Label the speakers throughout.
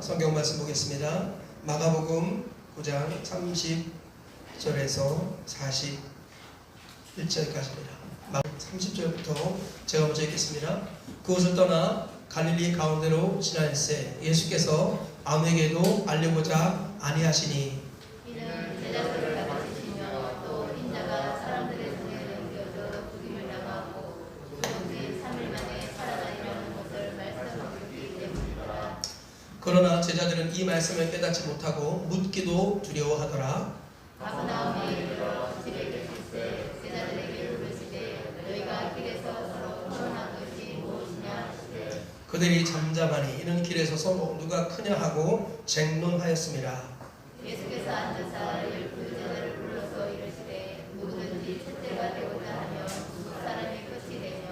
Speaker 1: 성경 말씀 보겠습니다. 마가복음 9장 30절에서 41절까지입니다. 30절부터 제가 먼저 읽겠습니다. 그곳을 떠나 갈릴리 가운데로 지날새 예수께서 아무에게도 알리고자 아니하시니
Speaker 2: 이는 제자들을 가르치시며 또 인자가 사람들의 손에 넘겨져 죽임을 당하고 죽은 뒤 3일 만에 살아나리라는 것을 말씀하셨기 때문이더라.
Speaker 1: 그러나 제자들은 이 말씀을 깨닫지 못하고 묻기도 두려워하더라.
Speaker 2: 가버나움에 이르러 집에 계실새 제자들에게 물으시되 너희가 길에서 서로 토론한 것이 무엇이냐 하시되
Speaker 1: 그들이 잠잠하니 이는 길에 서서 누가 크냐 하고 쟁론하였습니다.
Speaker 2: 예수께서 앉으사 12제자를 불러서 이르시되 누구든지 첫째가 되고자 하면 두 사람의 끝이 되며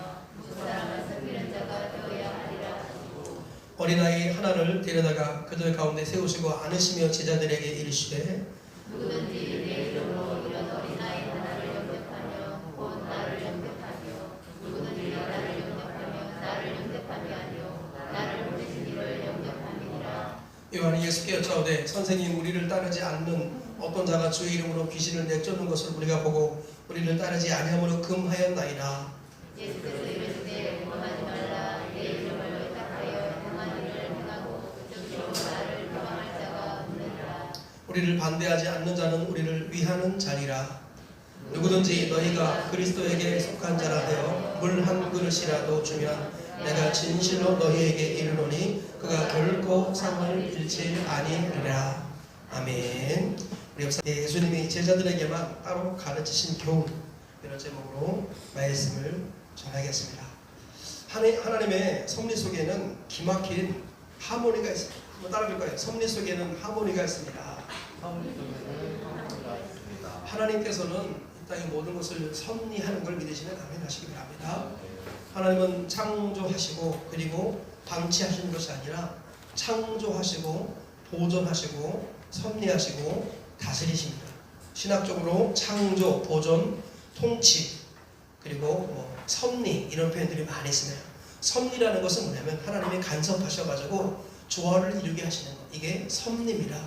Speaker 2: 두 사람을 섬기는 자가 되어야 하리라 하시고
Speaker 1: 어린아이 하나를 데려다가 그들 가운데 세우시고 안으시며 제자들에게 이르시되
Speaker 2: 누구든지 내 이름으로 이런 어린아이 하나를 영접하며 곧 나를 영접하며 누구든지 나를 영접하며 나를 영접함이 아니요 나를 보내신 이를 영접함이니라.
Speaker 1: 요한이 예수께 여짜오되 선생님 우리를 따르지 않는 어떤 자가 주의 이름으로 귀신을 내쫓는 것을 우리가 보고 우리를 따르지 아니함으로 금하였나이다.
Speaker 2: 예수께서 이르시되 범하지 말라. 내 이름을 의탁하여 행한 일을 행하고 즉시로 나를 명함할 자가 없느니라.
Speaker 1: 우리를 반대하지 않는 자는 우리를 위하는 자리라. 누구든지 너희가 그리스도에게 속한 자라 하여 물 한 그릇이라도 주면 내가 진실로 너희에게 이르노니 그가 결코 상을 잃지 아니하리라. 아멘. 우리 예수님이 제자들에게만 따로 가르치신 교훈, 이런 제목으로 말씀을 전하겠습니다. 하나님의 섭리 속에는 기막힌 하모니가 있습니다. 한번 따라해볼까요? 섭리 속에는 하모니가 있습니다. 하나님께서는 이 땅의 모든 것을 섭리하는 걸 믿으시면 아멘 하시기 바랍니다. 하나님은 창조하시고 그리고 방치하시는 것이 아니라 창조하시고 보존하시고 섭리하시고 다스리십니다. 신학적으로 창조, 보존, 통치 그리고 섭리 이런 표현들이 많이 있습니다. 섭리라는 것은 뭐냐면 하나님이 간섭하셔가지고 조화를 이루게 하시는 것, 이게 섭리입니다.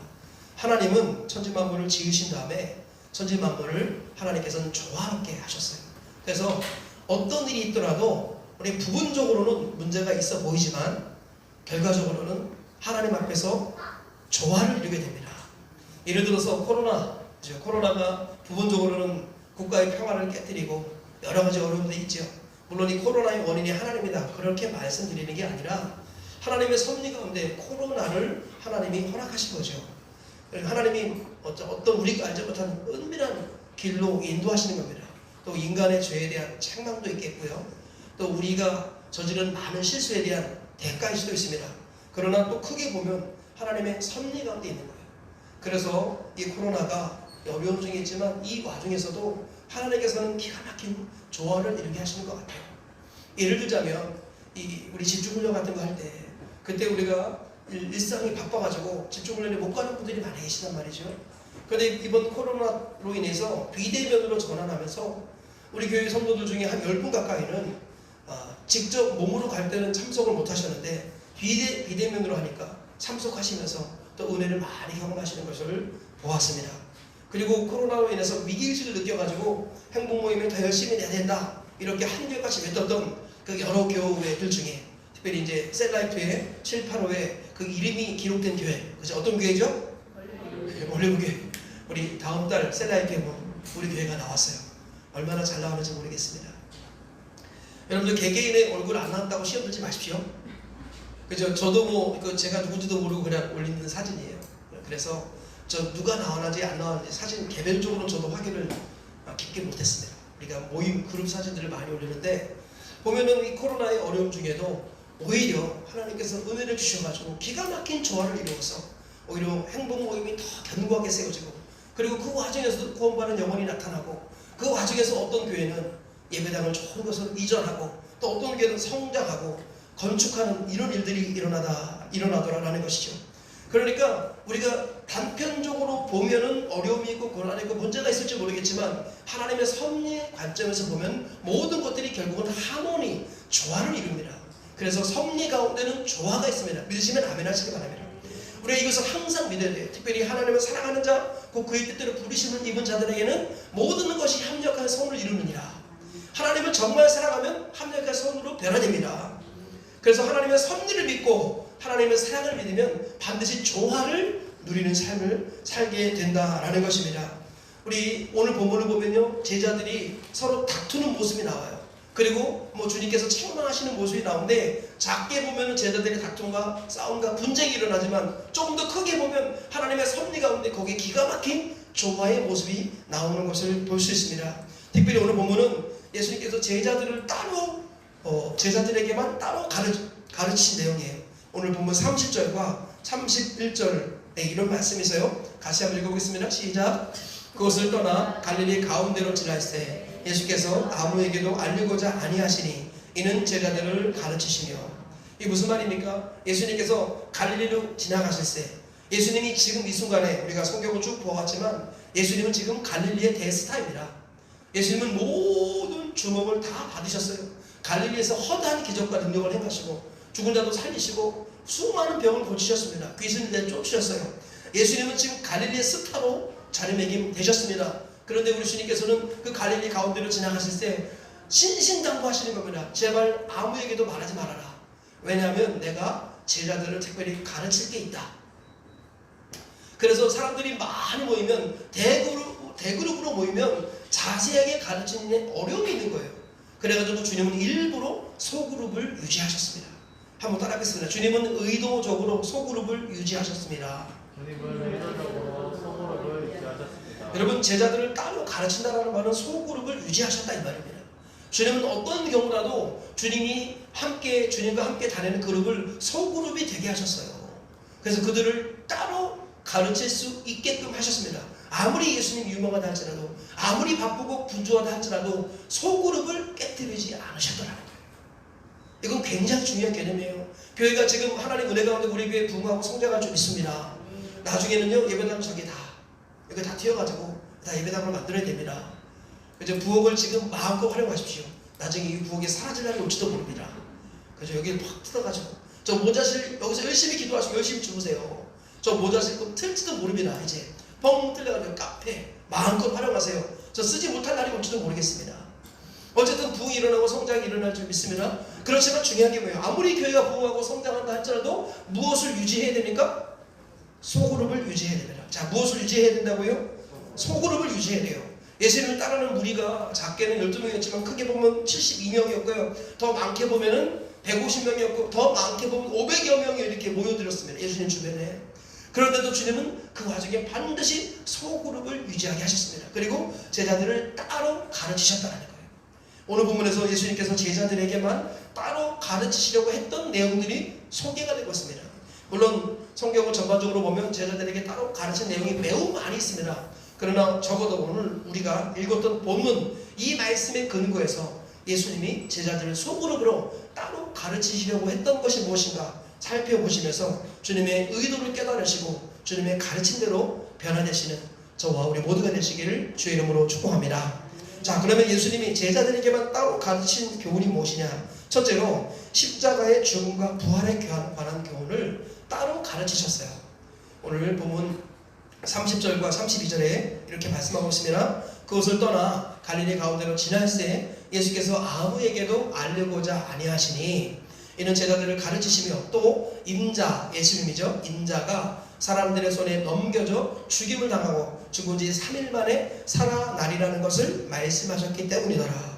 Speaker 1: 하나님은 천지만물을 지으신 다음에 천지만물을 하나님께서는 조화롭게 하셨어요. 그래서 어떤 일이 있더라도 우리 부분적으로는 문제가 있어 보이지만 결과적으로는 하나님 앞에서 조화를 이루게 됩니다. 예를 들어서 코로나가 부분적으로는 국가의 평화를 깨뜨리고 여러 가지 어려움들이 있죠. 물론 이 코로나의 원인이 하나님이다 그렇게 말씀드리는 게 아니라 하나님의 섭리 가운데 코로나를 하나님이 허락하신 거죠. 하나님이 어떤 우리가 알지 못한 은밀한 길로 인도하시는 겁니다. 또 인간의 죄에 대한 책망도 있겠고요. 또 우리가 저지른 많은 실수에 대한 대가일 수도 있습니다. 그러나 또 크게 보면 하나님의 섭리 가운데 있는 거예요. 그래서 이 코로나가 어려움 중에 있지만 이 와중에서도 하나님께서는 기가 막힌 조화를 이루게 하시는 것 같아요. 예를 들자면 우리 집중훈련 같은 거 할 때 그때 우리가 일상이 바빠가지고 집중훈련에 못 가는 분들이 많이 계시단 말이죠. 그런데 이번 코로나로 인해서 비대면으로 전환하면서 우리 교회 성도들 중에 한 10분 가까이는 직접 몸으로 갈 때는 참석을 못 하셨는데 비대면으로 하니까 참석하시면서 또 은혜를 많이 경험하시는 것을 보았습니다. 그리고 코로나로 인해서 위기의식을 느껴가지고 행복 모임에 더 열심히 내야 된다 이렇게 한결같이 외쳤던 그 여러 교회들 중에 특별히 이제 셀라이프의 785에 그 이름이 기록된 교회, 그죠? 어떤 교회죠? 올리브교회. 우리 다음 달 셀라이프에 우리 교회가 나왔어요. 얼마나 잘 나오는지 모르겠습니다. 여러분들 개개인의 얼굴 안 나온다고 시험 들지 마십시오. 그죠? 저도 제가 누군지도 모르고 그냥 올리는 사진이에요. 그래서 저 누가 나오는지 안 나오는지 사진 개별적으로 저도 확인을 깊게 못했습니다. 우리가 모임 그룹 사진들을 많이 올리는데 보면은 이 코로나의 어려움 중에도 오히려 하나님께서 은혜를 주셔가지고 기가 막힌 조화를 이루어서 오히려 행복 모임이 더 견고하게 세워지고 그리고 그 와중에서도 구원받는 영혼이 나타나고 그 와중에서 어떤 교회는 예배당을 좋은 것으로 이전하고 또 어떤 교회는 성장하고 건축하는 이런 일들이 일어나더라라는 것이죠. 그러니까 우리가 단편적으로 보면은 어려움이 있고 고난이 있고 문제가 있을지 모르겠지만 하나님의 섭리의 관점에서 보면 모든 것들이 결국은 하모니, 조화를 이룹니다. 그래서 섭리 가운데는 조화가 있습니다. 믿으시면 아멘 하시기 바랍니다. 우리가 이것을 항상 믿어야 돼요. 특별히 하나님을 사랑하는 자, 그의 뜻대로 부르심을 입은 자들에게는 모든 것이 합력한 선을 이루느니라. 하나님을 정말 사랑하면 합력한 선으로 변화됩니다. 그래서 하나님의 섭리를 믿고 하나님의 사랑을 믿으면 반드시 조화를 누리는 삶을 살게 된다라는 것입니다. 우리 오늘 본문을 보면요, 제자들이 서로 다투는 모습이 나와요. 그리고 주님께서 책망하시는 모습이 나오는데, 작게 보면 제자들의 다툼과 싸움과 분쟁이 일어나지만 조금 더 크게 보면 하나님의 섭리 가운데 거기에 기가 막힌 조화의 모습이 나오는 것을 볼 수 있습니다. 특별히 오늘 본문은 예수님께서 제자들을 따로 제자들에게만 따로 가르치신 내용이에요. 오늘 본문 30절과 31절에 이런 말씀이 있어요. 같이 한번 읽어보겠습니다. 시작. 그것을 떠나 갈릴리 가운데로 지나시되 예수께서 아무에게도 알리고자 아니하시니 이는 제자들을 가르치시며. 이게 무슨 말입니까? 예수님께서 갈릴리로 지나가실세, 예수님이 지금 이 순간에 우리가 성경을 쭉 보았지만 예수님은 지금 갈릴리의 대스타입니다. 예수님은 모든 주목을 다 받으셨어요. 갈릴리에서 허다한 기적과 능력을 행하시고 죽은 자도 살리시고 수많은 병을 고치셨습니다. 귀신을 내쫓으셨어요. 예수님은 지금 갈릴리의 스타로 자리매김되셨습니다. 그런데 우리 주님께서는 그 갈릴리 가운데로 지나가실 때 신신당부하시는 겁니다. 제발 아무에게도 말하지 말아라. 왜냐하면 내가 제자들을 특별히 가르칠 게 있다. 그래서 사람들이 많이 모이면 대그룹으로 모이면 자세하게 가르치는 데 어려움이 있는 거예요. 그래가지고 주님은 일부러 소그룹을 유지하셨습니다. 한번 따라하겠습니다. 주님은 의도적으로 소그룹을 유지하셨습니다.
Speaker 3: 주님은 의도적으로 소그룹을 유지하셨습니다.
Speaker 1: 여러분, 제자들을 따로 가르친다라는 말은 소그룹을 유지하셨다 이 말입니다. 주님은 어떤 경우라도 주님과 함께 다니는 그룹을 소그룹이 되게 하셨어요. 그래서 그들을 따로 가르칠 수 있게끔 하셨습니다. 아무리 예수님 유명하다 할지라도, 아무리 바쁘고 분주하다 할지라도 소그룹을 깨뜨리지 않으셨더라는 거예요. 이건 굉장히 중요한 개념이에요. 교회가 지금 하나님 은혜 가운데 우리 교회 부흥하고 성장할 줄 믿습니다. 나중에는요, 예배당 저기 이거 다 튀어가지고 다 예배당으로 만들어야 됩니다. 그래서 부엌을 지금 마음껏 활용하십시오. 나중에 이 부엌이 사라질 날이 올지도 모릅니다. 그래서 여기를 팍 뜯어가지고 저 모자실 여기서 열심히 기도하시고 열심히 주무세요. 저 모자실 꼭 틀지도 모릅니다. 이제 뻥 뚫려가지고 카페 마음껏 활용하세요. 저 쓰지 못할 날이 올지도 모르겠습니다. 어쨌든 부흥이 일어나고 성장이 일어날 줄 믿습니다. 그렇지만 중요한 게 뭐예요? 아무리 교회가 부흥하고 성장한다 할지라도 무엇을 유지해야 됩니까? 소그룹을 유지해야 됩니다. 자, 무엇을 유지해야 된다고요? 소그룹을 유지해야 돼요. 예수님을 따르는 무리가 작게는 12명이었지만 크게 보면 72명이었고요. 더 많게 보면은 150명이었고 더 많게 보면 500여 명이 이렇게 모여들었습니다. 예수님 주변에. 그런데도 주님은 그 와중에 반드시 소그룹을 유지하게 하셨습니다. 그리고 제자들을 따로 가르치셨다는 거예요. 오늘 본문에서 예수님께서 제자들에게만 따로 가르치시려고 했던 내용들이 소개가 되고 있습니다. 물론 성경을 전반적으로 보면 제자들에게 따로 가르친 내용이 매우 많이 있습니다. 그러나 적어도 오늘 우리가 읽었던 본문 이 말씀의 근거에서 예수님이 제자들을 소그룹으로 따로 가르치시려고 했던 것이 무엇인가 살펴보시면서 주님의 의도를 깨달으시고 주님의 가르침대로 변화되시는 저와 우리 모두가 되시기를 주의 이름으로 축복합니다. 자, 그러면 예수님이 제자들에게만 따로 가르친 교훈이 무엇이냐? 첫째로 십자가의 죽음과 부활에 관한 교훈을 따로 가르치셨어요. 오늘 본문 30절과 32절에 이렇게 말씀하고 있습니다. 그것을 떠나 갈릴리 가운데로 지나시되 예수께서 아무에게도 알리고자 아니하시니 이는 제자들을 가르치시며 또 인자, 예수님이죠. 인자가 사람들의 손에 넘겨져 죽임을 당하고 죽은 지 3일 만에 살아나리라는 것을 말씀하셨기 때문이더라.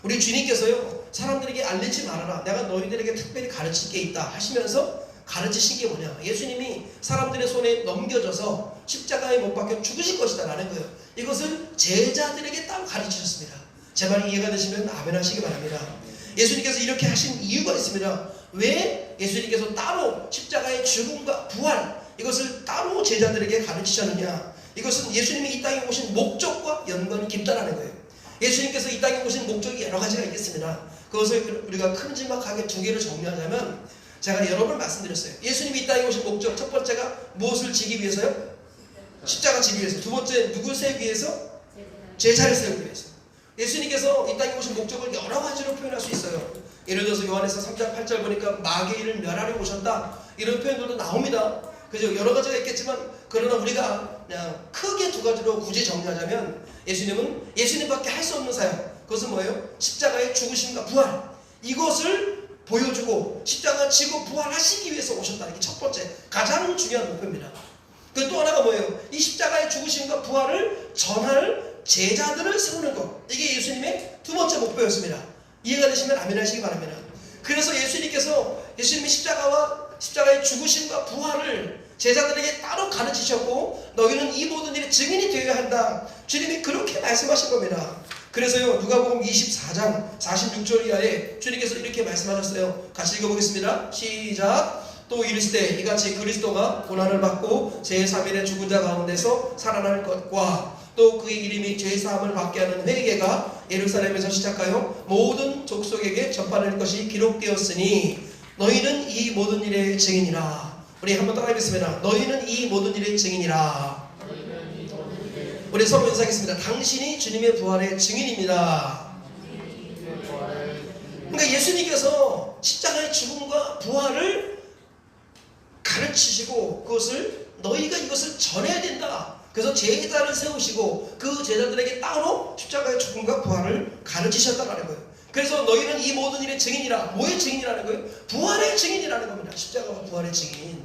Speaker 1: 우리 주님께서요, 사람들에게 알리지 말아라, 내가 너희들에게 특별히 가르칠 게 있다 하시면서 가르치신 게 뭐냐? 예수님이 사람들의 손에 넘겨져서 십자가에 못 박혀 죽으실 것이다 라는 거예요. 이것을 제자들에게 따로 가르치셨습니다. 제 말이 이해가 되시면 아멘 하시기 바랍니다. 예수님께서 이렇게 하신 이유가 있습니다. 왜 예수님께서 따로 십자가의 죽음과 부활 이것을 따로 제자들에게 가르치셨느냐? 이것은 예수님이 이 땅에 오신 목적과 연관이 깊다라는 거예요. 예수님께서 이 땅에 오신 목적이 여러 가지가 있겠습니다. 그것을 우리가 큼지막하게 두 개를 정리하자면, 제가 여러 번 말씀드렸어요. 예수님이 이 땅에 오신 목적, 첫 번째가 무엇을 지기 위해서요? 십자가 지기 위해서. 두 번째, 누굴 세우기 위해서? 제자를 세우기 위해서. 예수님께서 이 땅에 오신 목적을 여러 가지로 표현할 수 있어요. 예를 들어서 요한에서 3장 8절 보니까 마귀를 멸하려 오셨다, 이런 표현들도 나옵니다. 그죠? 여러 가지가 있겠지만 그러나 우리가 그냥 크게 두 가지로 굳이 정리하자면 예수님은 예수님밖에 할 수 없는 사역, 그것은 뭐예요? 십자가의 죽으심과 부활, 이것을 보여주고 십자가 지고 부활하시기 위해서 오셨다는 게 첫 번째 가장 중요한 목표입니다. 그 또 하나가 뭐예요? 이 십자가의 죽으심과 부활을 전할 제자들을 세우는 것, 이게 예수님의 두 번째 목표였습니다. 이해가 되시면 아멘 하시기 바랍니다. 그래서 예수님이 십자가의 죽으심과 부활을 제자들에게 따로 가르치셨고 너희는 이 모든 일의 증인이 되어야 한다, 주님이 그렇게 말씀하신 겁니다. 그래서요, 누가복음 24장 46절 이하에 주님께서 이렇게 말씀하셨어요. 같이 읽어보겠습니다. 시작. 또 이르시되 이같이 그리스도가 고난을 받고 제3일에 죽은 자 가운데서 살아날 것과 또 그의 이름이 죄사함을 받게 하는 회개가 예루살렘에서 시작하여 모든 족속에게 전파될 것이 기록되었으니 너희는 이 모든 일의 증인이라. 우리 한번 따라하겠습니다. 너희는 이 모든 일의 증인이라. 우리 서로 인사하겠습니다. 당신이 주님의 부활의 증인입니다. 그러니까 예수님께서 십자가의 죽음과 부활을 가르치시고 그것을 너희가 이것을 전해야 된다. 그래서 제자를 세우시고 그 제자들에게 따로 십자가의 죽음과 부활을 가르치셨다는 거예요. 그래서 너희는 이 모든 일의 증인이라. 뭐의 증인이라는 거예요? 부활의 증인이라는 겁니다. 십자가와 부활의 증인.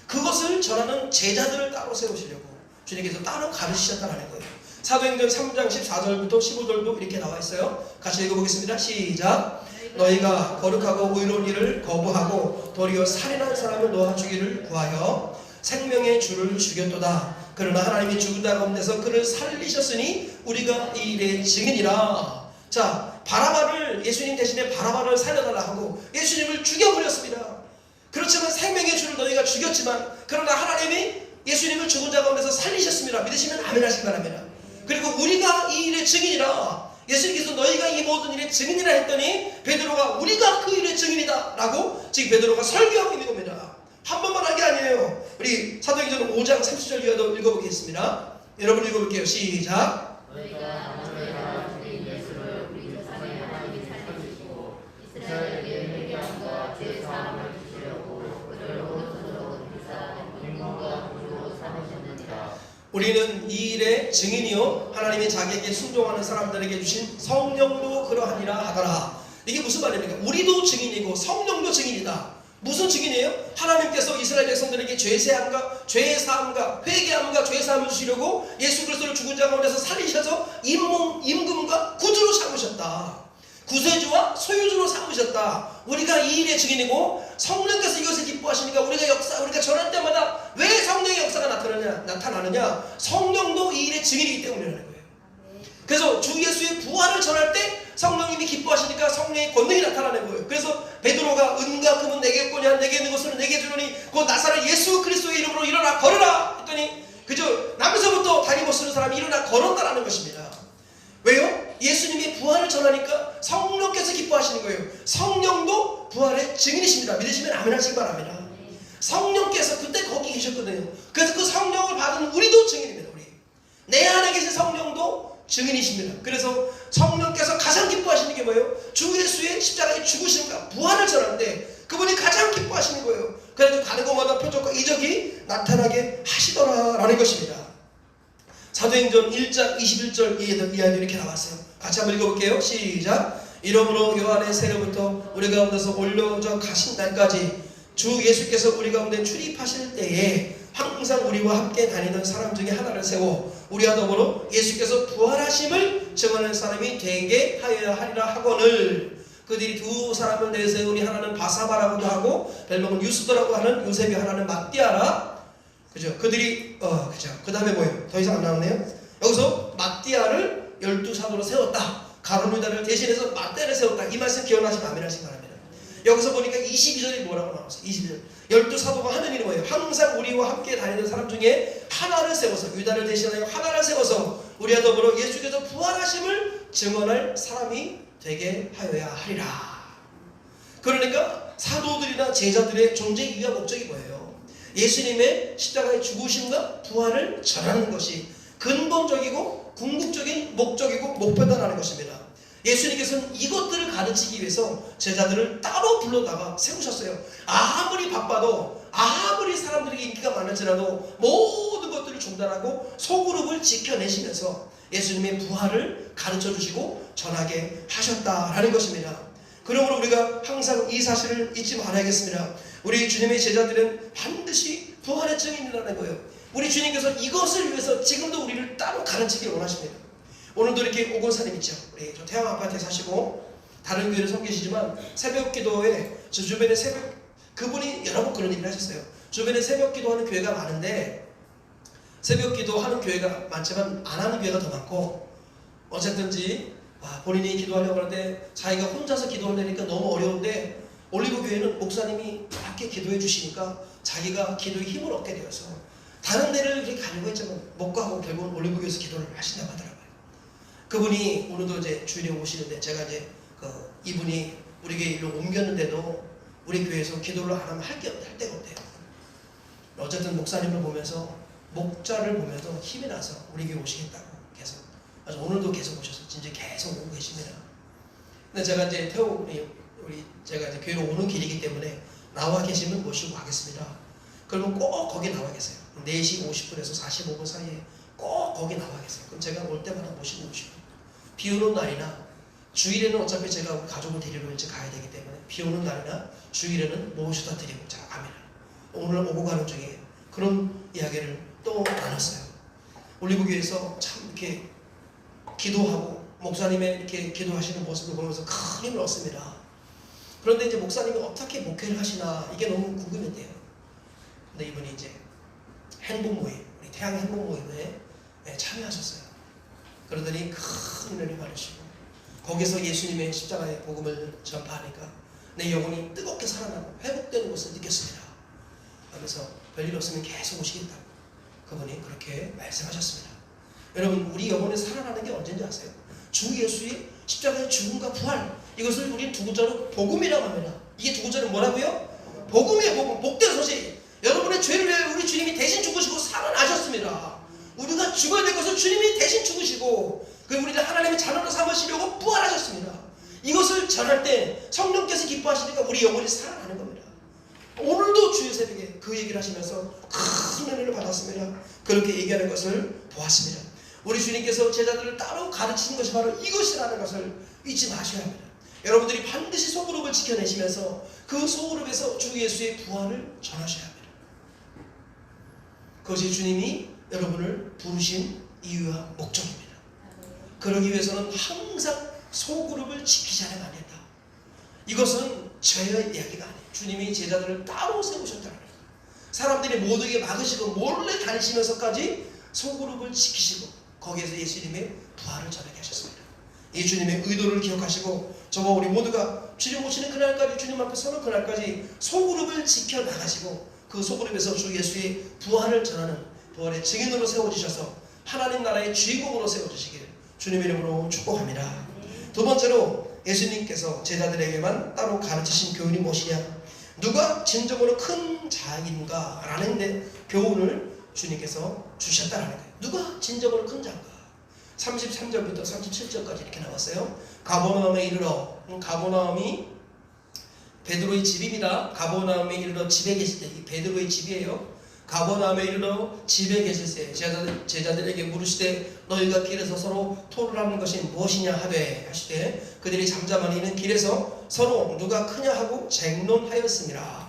Speaker 1: 그것을 전하는 제자들을 따로 세우시려고 주님께서 따로 가르치셨다는 거예요. 사도행전 3장 14절부터 15절도 이렇게 나와 있어요. 같이 읽어보겠습니다. 시작. 너희가 거룩하고 의로운 일을 거부하고 도리어 살인한 사람을 놓아 주기를 구하여 생명의 주를 죽였도다. 그러나 하나님이 죽은 자 가운데서 그를 살리셨으니 우리가 이 일의 증인이라. 자, 바라바를, 예수님 대신에 바라바를 살려달라 하고 예수님을 죽여버렸습니다. 그렇지만 생명의 주를 너희가 죽였지만 그러나 하나님이 예수님을 죽은 자 가운데서 살리셨습니다. 믿으시면 아멘 하시기 바랍니다. 그리고 우리가 이 일의 증인이라. 예수님께서 너희가 이 모든 일의 증인이라 했더니 베드로가 우리가 그 일의 증인이다 라고 지금 베드로가 설교하고 있는 겁니다. 한 번만 한 게 아니에요. 우리 사도행전 5장 30절 이하도 읽어보겠습니다. 여러분 읽어볼게요. 시작.
Speaker 2: 너희가 주인 예수를 우리 조상의 하나님이 살리시고 이스라엘에게 회개함과 죄사함을 주시려고 그를 오른손으로 높이사 임금과 구주로 삼으셨느니라.
Speaker 1: 우리는 이 일의 증인이요 하나님이 자기에게 순종하는 사람들에게 주신 성령도 그러하니라 하더라. 이게 무슨 말입니까? 우리도 증인이고 성령도 증인이다. 무슨 증인이에요? 하나님께서 이스라엘 백성들에게 죄사함과 회개함과 죄사함을 주시려고 예수 그리스도를 죽은 자 가운데서 살리셔서 임금과 구주로 삼으셨다. 구세주와 소유주로 삼으셨다. 우리가 이 일의 증인이고 성령께서 이것을 기뻐하시니까 우리가 전할 때마다 왜 성령의 역사가 나타나느냐? 성령도 이 일의 증인이기 때문이라는 거예요. 그래서 주 예수의 부활을 전할 때 성령님이 기뻐하시니까 성령의 권능이 나타나는 거예요. 그래서 베드로가 은과 금은 내게 없거냐 내게 있는 것은 내게 주노니 곧 나사렛 예수 그리스도의 이름으로 일어나 걸으라 했더니 그저 남에서부터 다리 못 쓰는 사람이 일어나 걸었다라는 것입니다. 왜요? 예수님이 부활을 전하니까 성령께서 기뻐하시는 거예요. 성령도 부활의 증인이십니다. 믿으시면 아멘 하시기 바랍니다. 성령께서 그때 거기 계셨거든요. 그래서 그 성령을 받은 우리도 증인입니다. 우리 내 안에 계신 성령도 증인이십니다. 그래서 성령께서 가장 기뻐하시는 게 뭐예요? 주 예수의 십자가의 죽으심과 부활을 전하는데 그분이 가장 기뻐하시는 거예요. 그래서 가는 곳마다 표적과 이적이 나타나게 하시더라라는 것입니다. 사도행전 1장 21절 이하도 이렇게 나왔어요. 같이 한번 읽어볼게요. 시작. 이러므로 요한의 세례부터 우리 가운데서 올려져 가신 날까지 주 예수께서 우리 가운데 출입하실 때에 항상 우리와 함께 다니던 사람 중에 하나를 세워 우리와 더불어 예수께서 부활하심을 증언하는 사람이 되게 하여야 하리라 하거늘 그들이 두 사람을 내세우니 하나는 바사바라고도 하고 별명은 유스도라고 하는 요셉이 하나는 mattia라. 그죠? 그들이 그죠? 그 다음에 뭐예요? 더 이상 안 나오네요. 여기서 mattia를 12사도로 세웠다. 가룟 유다를 대신해서 mattia를 세웠다. 이 말씀 기억나시면 아멘 하시기 바랍니다. 여기서 보니까 22절이 뭐라고 나왔어요? 22절. 12사도가 하는 일이 뭐예요? 항상 우리와 함께 다니는 사람 중에 하나를 세워서 유다를 대신하여 하나를 세워서 우리와 더불어 예수께서 부활하심을 증언할 사람이 되게 하여야 하리라. 그러니까 사도들이나 제자들의 존재 이유와 목적이 뭐예요? 예수님의 십자가의 죽으심과 부활을 전하는 것이 근본적이고 궁극적인 목적이고 목표다라는 것입니다. 예수님께서는 이것들을 가르치기 위해서 제자들을 따로 불러다가 세우셨어요. 아무리 바빠도, 아무리 사람들에게 인기가 많을지라도 모든 것들을 중단하고 소그룹을 지켜내시면서 예수님의 부활을 가르쳐 주시고 전하게 하셨다라는 것입니다. 그러므로 우리가 항상 이 사실을 잊지 말아야겠습니다. 우리 주님의 제자들은 반드시 부활의 증인이라는 거예요. 우리 주님께서 이것을 위해서 지금도 우리를 따로 가르치기 원하십니다. 오늘도 이렇게 오건사님 있죠. 우리 저 태양 아파트에 사시고 다른 교회를 섬기시지만 새벽 기도에 저 주변에 그분이 여러 번 그런 얘기를 하셨어요. 주변에 새벽 기도하는 교회가 많은데 새벽 기도하는 교회가 많지만 안 하는 교회가 더 많고, 어쨌든지 본인이 기도하려고 하는데 자기가 혼자서 기도하려니까 너무 어려운데 올리브 교회는 목사님이 함께 기도해 주시니까 자기가 기도에 힘을 얻게 되어서 다른 데를 이렇게 가려고 했지만 못 가고 결국은 올리브 교회에서 기도를 하신다고 하더라고요. 그분이 오늘도 이제 주일에 오시는데 제가 이제 이분이 우리 교회 일로 옮겼는데도 우리 교회에서 기도를 안 하면 할 데가 없대요. 어쨌든 목사님을 보면서, 목자를 보면서 힘이 나서 우리 교회 오시겠다고 계속, 아주 오늘도 계속 오셔서 진짜 계속 오고 계십니다. 근데 제가 이제 제가 이제 교회로 오는 길이기 때문에 나와 계시면 모시고 가겠습니다. 그러면 꼭 거기 나와 계세요. 4시 50분에서 45분 사이에 꼭 거기 나와 계세요. 그럼 제가 올 때마다 모시고 오시고, 비 오는 날이나 주일에는 어차피 제가 우리 가족을 데리러 일찍 가야 되기 때문에 비 오는 날이나 주일에는 모셔다 드리고 제가 갑니다. 오늘 오고 가는 중에 그런 이야기를 또 나눴어요. 올리브 교회에서 참 이렇게 기도하고 목사님의 이렇게 기도하시는 모습을 보면서 큰 힘을 얻습니다. 그런데 이제 목사님이 어떻게 목회를 하시나 이게 너무 궁금했대요. 근데 이분이 이제 행복 모임, 우리 태양 행복 모임에 참여하셨어요. 그러더니 큰 은혜를 받으시고 거기서 예수님의 십자가의 복음을 전파하니까 내 영혼이 뜨겁게 살아나고 회복되는 것을 느꼈습니다. 하면서 별일 없으면 계속 오시겠다고 그분이 그렇게 말씀하셨습니다. 여러분, 우리 영혼이 살아나는 게 언제인지 아세요? 주 예수의 십자가의 죽음과 부활, 이것을 우리는 두 글자로 복음이라고 합니다. 이게 두 글자는 뭐라고요? 복음이에요. 복음, 복된 소식. 여러분의 죄를 위해 우리 주님이 대신 죽으시고 살아나셨습니다. 우리가 죽어야 될 것을 주님이 대신 죽으시고 우리를 하나님의 자녀로 삼으시려고 부활하셨습니다. 이것을 전할 때 성령께서 기뻐하시니까 우리 영혼이 살아나는 겁니다. 오늘도 주일 새벽에 그 얘기를 하시면서 큰 은혜를 받았습니다. 그렇게 얘기하는 것을 보았습니다. 우리 주님께서 제자들을 따로 가르치는 것이 바로 이것이라는 것을 잊지 마셔야 합니다. 여러분들이 반드시 소그룹을 지켜내시면서 그 소그룹에서 주 예수의 부활을 전하셔야 합니다. 그것이 주님이 여러분을 부르신 이유와 목적입니다. 그러기 위해서는 항상 소그룹을 지키자는 아니다. 이것은 죄의 이야기가 아니에요. 주님이 제자들을 따로 세우셨다는 거예요. 사람들이 모두에게 막으시고 몰래 다니시면서까지 소그룹을 지키시고 거기에서 예수님의 부활을 전하게 하셨습니다. 이 주님의 의도를 기억하시고 저와 우리 모두가 주님 오시는 그날까지, 주님 앞에 서는 그날까지 소그룹을 지켜나가시고 그 소그룹에서 주 예수의 부활을 전하는 부활의 증인으로 세워주셔서 하나님 나라의 주인공으로 세워주시길 주님의 이름으로 축복합니다. 두 번째로 예수님께서 제자들에게만 따로 가르치신 교훈이 무엇이냐? 누가 진정으로 큰 자인가? 라는 데 교훈을 주님께서 주셨다라는 거예요. 누가 진정으로 큰 자인가? 33절부터 37절까지 이렇게 나왔어요. 가버나움에 이르러, 가버나움이 베드로의 집입니다. 가버나움에 이르러 집에 계실 때, 이 베드로의 집이에요. 가버나움에 이르러 집에 계실 때 제자들에게 물으시되 너희가 길에서 서로 토론하는 것이 무엇이냐 하되 하시되 그들이 잠잠하니 이는 길에서 서로 누가 크냐 하고 쟁론하였습니다.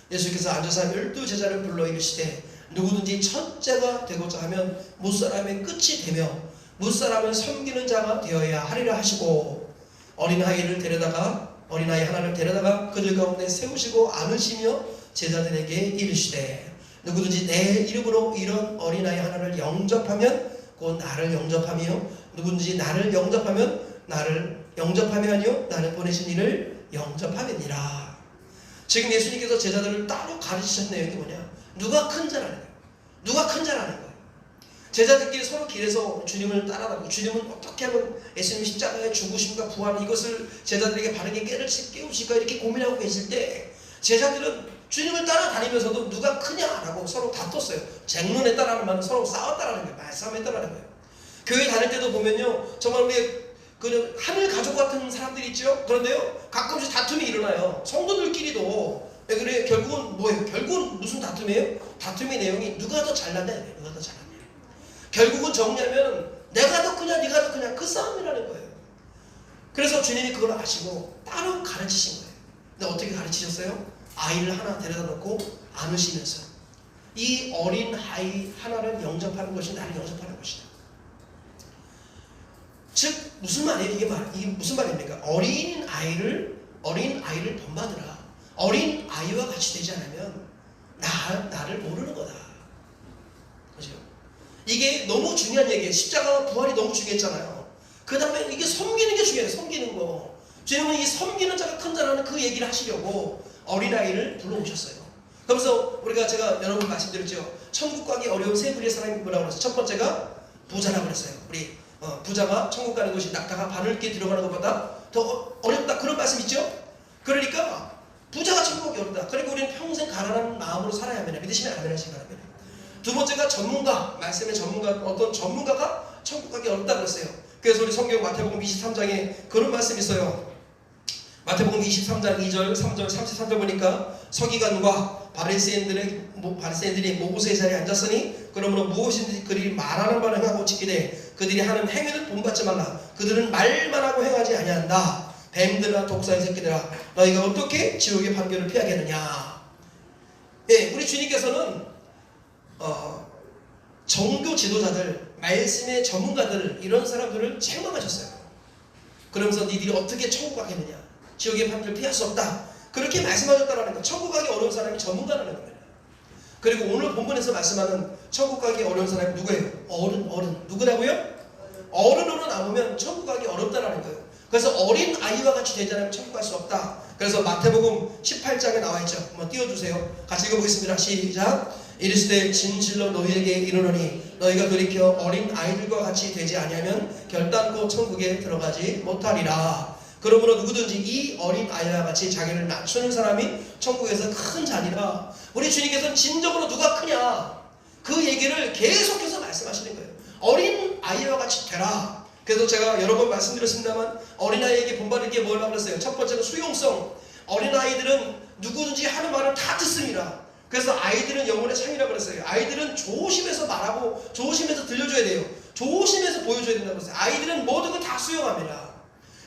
Speaker 1: 예수께서 앉아서 12제자를 불러 이르시되 누구든지 첫째가 되고자 하면 무사람의 끝이 되며 무사람을 섬기는 자가 되어야 하리라 하시고 어린아이 하나를 데려다가 그들 가운데 세우시고 안으시며 제자들에게 이르시되 누구든지 내 이름으로 이런 어린아이 하나를 영접하면 곧 나를 영접하며 누구든지 나를 영접하면 나를 영접함이 아니요 나를 보내신 이를 영접함이니라. 지금 예수님께서 제자들을 따로 가르치셨는 내용이 뭐냐? 누가 큰 자라는 거예요. 누가 큰 자라는 거예요. 제자들끼리 서로 길에서 주님을 따라가고 주님은 어떻게 하면 예수님 십자가의 죽으심과 부활 이것을 제자들에게 바르게 깨우실까 이렇게 고민하고 계실 때 제자들은 주님을 따라다니면서도 누가 크냐라고 서로 다퉜어요. 쟁론했다라는 말은 서로 싸웠다라는 거예요. 말싸움했다라는 거예요. 교회 다닐 때도 보면요, 정말 우리 그 하늘 가족 같은 사람들이 있죠. 그런데요, 가끔씩 다툼이 일어나요. 성도들끼리도. 그래, 결국은 뭐예요? 결국은 무슨 다툼이에요? 다툼의 내용이 누가 더 잘났냐, 누가 더 잘났냐. 결국은 정리하면 내가 더 크냐, 네가 더 크냐, 그 싸움이라는 거예요. 그래서 주님이 그걸 아시고 따로 가르치신 거예요. 근데 어떻게 가르치셨어요? 아이를 하나 데려다 놓고 안으시면서 이 어린 아이 하나를 영접하는 것이 나를 영접하는 것이다. 즉 무슨 말이에요? 이게 무슨 말입니까? 어린 아이를 본받으라. 어린 아이와 같이 되지 않으면 나를 모르는 거다. 그죠? 이게 너무 중요한 얘기예요. 십자가와 부활이 너무 중요했잖아요. 그 다음에 이게 섬기는 게 중요해요. 섬기는 거. 주님은 이 섬기는 자가 큰 자라는 그 얘기를 하시려고 어린아이를 불러오셨어요. 그러면서 제가 여러분 말씀드렸죠. 천국 가기 어려운 세 부류의 사람이 뭐라고 그랬어요? 첫 번째가 부자라고 그랬어요. 우리 부자가 천국 가는 것이 낙타가 바늘게 들어가는 것보다 더 어렵다, 그런 말씀 있죠? 그러니까 부자가 천국 가기 어렵다. 그러니까 우리는 평생 가난한 마음으로 살아야 합니다. 믿으시면 아멘 하시기 바랍니다. 두 번째가 전문가, 말씀의 전문가, 어떤 전문가가 천국 가기 어렵다 그랬어요. 그래서 우리 성경 마태복음 23장에 그런 말씀이 있어요. 마태복음 23장 2절, 3절, 33절 보니까 서기관과 바리새인들이 모세의 자리에 앉았으니 그러므로 무엇이든지 그들이 말하는 바를 행하고 지키되 그들이 하는 행위를 본받지 말라. 그들은 말만 하고 행하지 아니한다. 뱀들아 독사의 새끼들아 너희가 어떻게 지옥의 판결을 피하겠느냐. 예, 우리 주님께서는 종교 지도자들, 말씀의 전문가들, 이런 사람들을 책망하셨어요. 그러면서 니들이 어떻게 천국 가겠느냐, 지옥의 판결을 피할 수 없다, 그렇게 말씀하셨다라는 거. 천국 가기 어려운 사람이 전문가라는 겁니다. 그리고 오늘 본문에서 말씀하는 천국 가기 어려운 사람이 누구예요? 어른. 누구라고요? 어른으로 남으면 천국 가기 어렵다라는 거예요. 그래서 어린 아이와 같이 되지 않으면 천국 갈 수 없다. 그래서 마태복음 18장에 나와 있죠. 한번 띄워주세요. 같이 읽어보겠습니다. 시작. 이르시되 진실로 너희에게 이르노니 너희가 돌이켜 어린 아이들과 같이 되지 아니하면 결단코 천국에 들어가지 못하리라. 그러므로 누구든지 이 어린 아이와 같이 자기를 낮추는 사람이 천국에서 큰 자니라. 우리 주님께서는 진정으로 누가 크냐, 그 얘기를 계속해서 말씀하시는 거예요. 어린 아이와 같이 되라. 그래서 제가 여러 번 말씀드렸습니다만 어린아이에게 본받을 게 뭐라고 그랬어요? 첫 번째는 수용성. 어린아이들은 누구든지 하는 말을 다 듣습니다. 그래서 아이들은 영혼의 창이라고 그랬어요. 아이들은 조심해서 말하고 조심해서 들려줘야 돼요. 조심해서 보여줘야 된다고 그랬어요. 아이들은 모든 걸 다 수용합니다.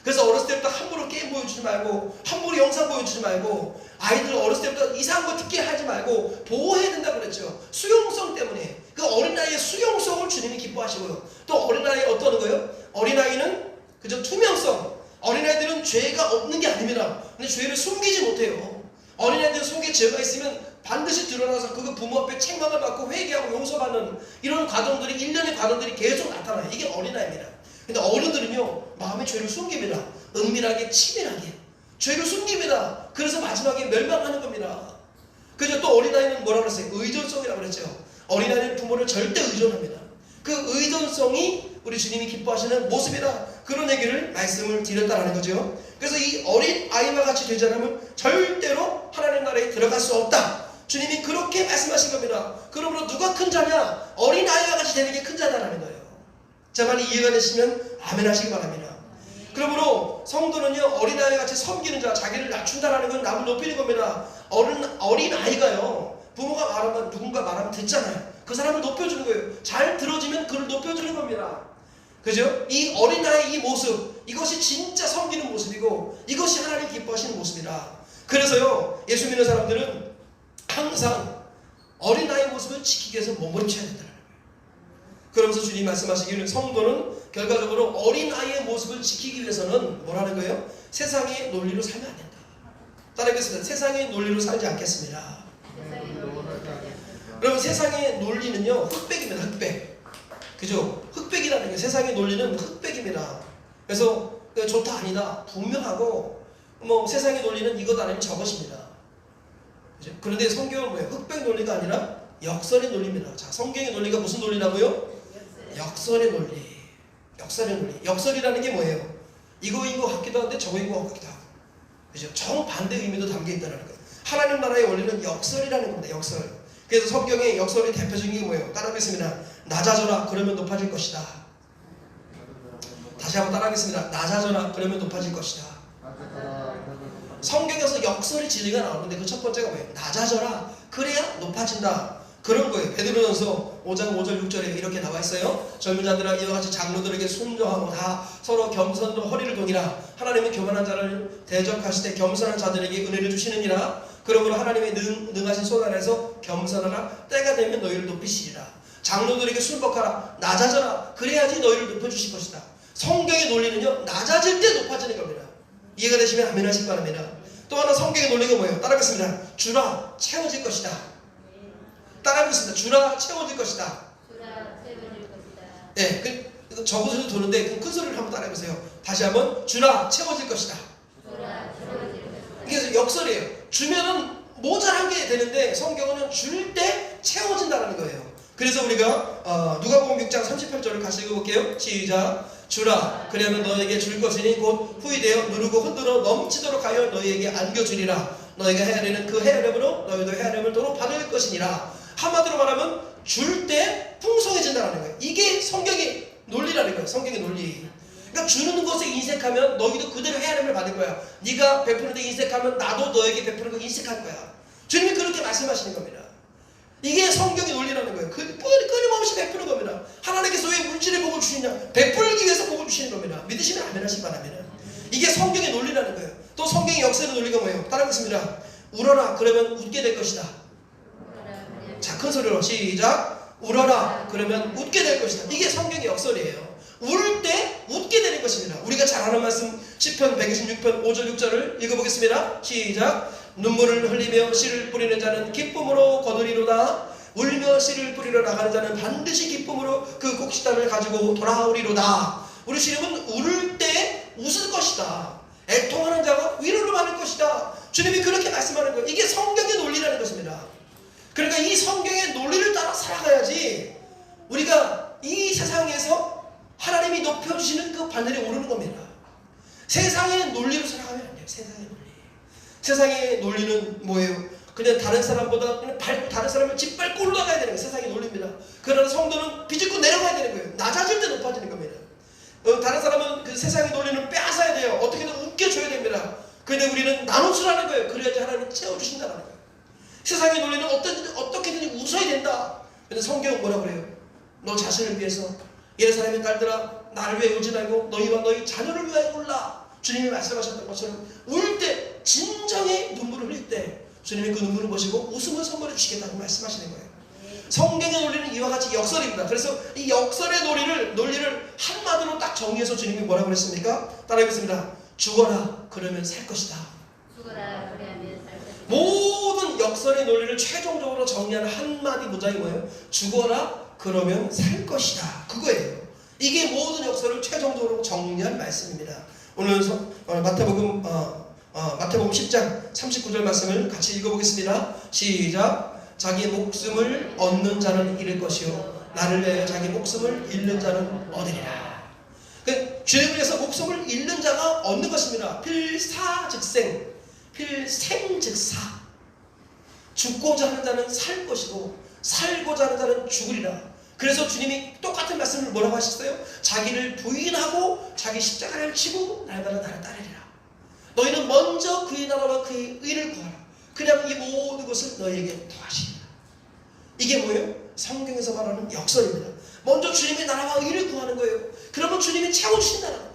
Speaker 1: 그래서 어렸을 때부터 함부로 게임 보여주지 말고, 함부로 영상 보여주지 말고, 아이들 어렸을 때부터 이상한 거 듣게 하지 말고 보호해야 된다고 그랬죠. 수용성 때문에. 그 어린아이의 수용성을 주님이 기뻐하시고요. 또 어린아이의 어떤 거예요? 어린아이는 그저 투명성. 어린아이들은 죄가 없는 게 아닙니다. 근데 죄를 숨기지 못해요. 어린아이들 속에 죄가 있으면 반드시 드러나서 그거 부모 앞에 책망을 받고 회개하고 용서받는 이런 과정들이, 일련의 과정들이 계속 나타나요. 이게 어린아이입니다. 근데 어른들은요, 마음의 죄를 숨깁니다. 은밀하게, 치밀하게 죄를 숨깁니다. 그래서 마지막에 멸망하는 겁니다. 그래서 또 어린아이는 뭐라고 그랬어요? 의존성이라고 그랬죠. 어린아이는 부모를 절대 의존합니다. 그 의존성이 우리 주님이 기뻐하시는 모습이다, 그런 얘기를 말씀을 드렸다라는 거죠. 그래서 이 어린 아이와 같이 되지 않으면 절대로 하나님 나라에 들어갈 수 없다, 주님이 그렇게 말씀하신 겁니다. 그러므로 누가 큰 자냐? 어린 아이와 같이 되는 게 큰 자다라는 거예요. 자, 많이 이해가 되시면 아멘 하시기 바랍니다. 그러므로 성도는요, 어린아이 같이 섬기는 자, 자기를 낮춘다라는 건 남을 높이는 겁니다. 어린 아이가요, 부모가 말하면, 누군가 말하면 듣잖아요. 그 사람을 높여주는 거예요. 잘 들어주면 그를 높여주는 겁니다. 그죠? 이 어린아이 이 모습, 이것이 진짜 섬기는 모습이고, 이것이 하나님 기뻐하시는 모습이다. 그래서요, 예수 믿는 사람들은 항상 어린아이 모습을 지키기 위해서 몸부림쳐야 된다. 그러면서 주님 말씀하시기를 성도는 결과적으로 어린아이의 모습을 지키기 위해서는 뭐라는 거예요? 세상의 논리로 살면 안 된다. 따라하겠습니다. 세상의 논리로 살지 않겠습니다. 여러분, 세상의 논리는요, 흑백입니다. 흑백. 그죠? 흑백이라는 게, 세상의 논리는 흑백입니다. 그래서 좋다 아니다 분명하고, 세상의 논리는 이것 아니면 저것입니다. 그죠? 그런데 성경은 뭐예요? 흑백 논리가 아니라 역설의 논리입니다. 자, 성경의 논리가 무슨 논리라고요? 역설의 논리. 역설의 논리. 역설이라는 게 뭐예요? 이거인 것 같기도 한데 저거인 것 같기도 하고, 그죠? 정반대 의미도 담겨 있다는 거예요. 하나님 나라의 원리는 역설이라는 겁니다. 역설. 그래서 성경의 역설의 대표적인 게 뭐예요? 따라하겠습니다. 낮아져라, 그러면 높아질 것이다. 다시 다시 한번 따라하겠습니다. 낮아져라 그러면 높아질 것이다. 성경에서 역설이 진리가 나오는데 그 첫 번째가 뭐예요? 낮아져라 그래야 높아진다. 그런 거예요. 베드로전서 5장 5절 6절에 이렇게 나와 있어요. 젊은 자들아 이와 같이 장로들에게 순종하고 다 서로 겸손으로 허리를 동이라. 하나님은 교만한 자를 대적하실 때 겸손한 자들에게 은혜를 주시느니라. 그러므로 하나님의 능하신 손 안에서 겸손하라. 때가 되면 너희를 높이시리라. 장로들에게 순복하라. 낮아져라. 그래야지 너희를 높여주실 것이다. 성경의 논리는요, 낮아질 때 높아지는 겁니다. 이해가 되시면 아멘 하시기 바랍니다. 또 하나 성경의 논리가 뭐예요? 따라하겠습니다. 주라 채워질 것이다. 따라하겠습니다. 주라 채워질 것이다.
Speaker 2: 주라 채워질 것이다.
Speaker 1: 네, 적어서도 도는데 큰 소리를 한번 따라해보세요. 다시 한번 주라 채워질 것이다.
Speaker 2: 주라 채워질 것이다.
Speaker 1: 이게 역설이에요. 주면은 모자란 게 되는데 성경은 줄 때 채워진다는 거예요. 그래서 우리가 누가복음 6장 38절을 같이 읽어볼게요. 시작. 주라 그러면 너에게 줄 것이니 곧 후이되어 누르고 흔들어 넘치도록 하여 너희에게 안겨주리라. 너희가 헤아리는 그 헤아림으로 너희도 헤아림을 도로 받을 것이니라. 한마디로 말하면 줄 때 풍성해진다는 거예요. 이게 성경의 논리라는 거예요. 성경의 논리. 그러니까 주는 것에 인색하면 너희도 그대로 헤아림을 받을 거야. 네가 베푸는 데 인색하면 나도 너에게 베푸는 거 인색할 거야. 주님이 그렇게 말씀하시는 겁니다. 이게 성경의 논리라는 거예요. 끊임없이 베푸는 겁니다. 하나님께서 왜 물질의 복을 주시냐? 베풀기 위해서 복을 주시는 겁니다. 믿으시면 아멘 하시기 바랍니다. 이게 성경의 논리라는 거예요. 또 성경의 역사의 논리가 뭐예요? 따라하겠습니다. 울어라 그러면 웃게 될 것이다. 자, 큰 소리로 시작. 울어라 그러면 웃게 될 것이다. 이게 성경의 역설이에요. 울 때 웃게 되는 것입니다. 우리가 잘 아는 말씀 시편 126편 5절 6절을 읽어보겠습니다. 시작. 눈물을 흘리며 씨를 뿌리는 자는 기쁨으로 거두리로다. 울며 씨를 뿌리러 나가는 자는 반드시 기쁨으로 그 곡식단을 가지고 돌아오리로다. 우리 주님은 울을 때 웃을 것이다. 애통하는 자가 위로를 받을 것이다. 주님이 그렇게 말씀하는 거예요. 이게 성경의 논리라는 것입니다. 그러니까 이 성경의 논리를 따라 살아가야지 우리가 이 세상에서 하나님이 높여주시는 그 반열에 오르는 겁니다. 세상의 논리로 살아가면 안 돼요. 세상의 논리. 세상의 논리는 뭐예요? 그냥 다른 사람보다 그냥 다른 사람을 짓밟고 올라가야 되는 게 세상의 논리입니다. 그러나 성도는 비집고 내려가야 되는 거예요. 낮아질 때 높아지는 겁니다. 다른 사람은 그 세상의 논리는 빼앗아야 돼요. 어떻게든 웃겨줘야 됩니다. 그런데 우리는 나눠주라는 거예요. 그래야지 하나님은 채워주신다는 거예요. 세상의 논리는 어떻게든 웃어야 된다. 그런데 성경은 뭐라고 그래요? 너 자신을 위해서 이런 사람의 딸들아 나를 위해 울지 말고 너희와 너희 자녀를 위하여 울라. 주님이 말씀하셨던 것처럼 울 때 진정의 눈물을 흘릴 때 주님이 그 눈물을 보시고 웃음을 선물해 주시겠다고 말씀하시는 거예요. 성경의 논리는 이와 같이 역설입니다. 그래서 이 역설의 논리를 한마디로 딱 정리해서 주님이 뭐라고 그랬습니까? 따라하겠습니다. 죽어라 그러면 살 것이다.
Speaker 2: 죽어라 그러면 살 것이다.
Speaker 1: 모든 역설의 논리를 최종적으로 정리하는 한마디 문장이 뭐예요? 죽어라 그러면 살 것이다. 그거예요. 이게 모든 역설을 최종적으로 정리한 말씀입니다. 오늘 마태복음 10장 39절 말씀을 같이 읽어보겠습니다. 시작. 자기 목숨을 얻는 자는 잃을 것이요 나를 위하여 자기 목숨을 잃는 자는 얻으리라. 주님을 위해서 목숨을 잃는 자가 얻는 것입니다. 필사즉생, 필생즉사. 죽고자 하는 자는 살 것이고 살고자 하는 자는 죽으리라. 그래서 주님이 똑같은 말씀을 뭐라고 하셨어요? 자기를 부인하고 자기 십자가를 지고 날마다 나를 따르리라. 너희는 먼저 그의 나라와 그의 의를 구하라. 그냥 이 모든 것을 너희에게 더하시리라. 이게 뭐예요? 성경에서 말하는 역설입니다. 먼저 주님의 나라와 의를 구하는 거예요. 그러면 주님이 채워주신다는 거예요.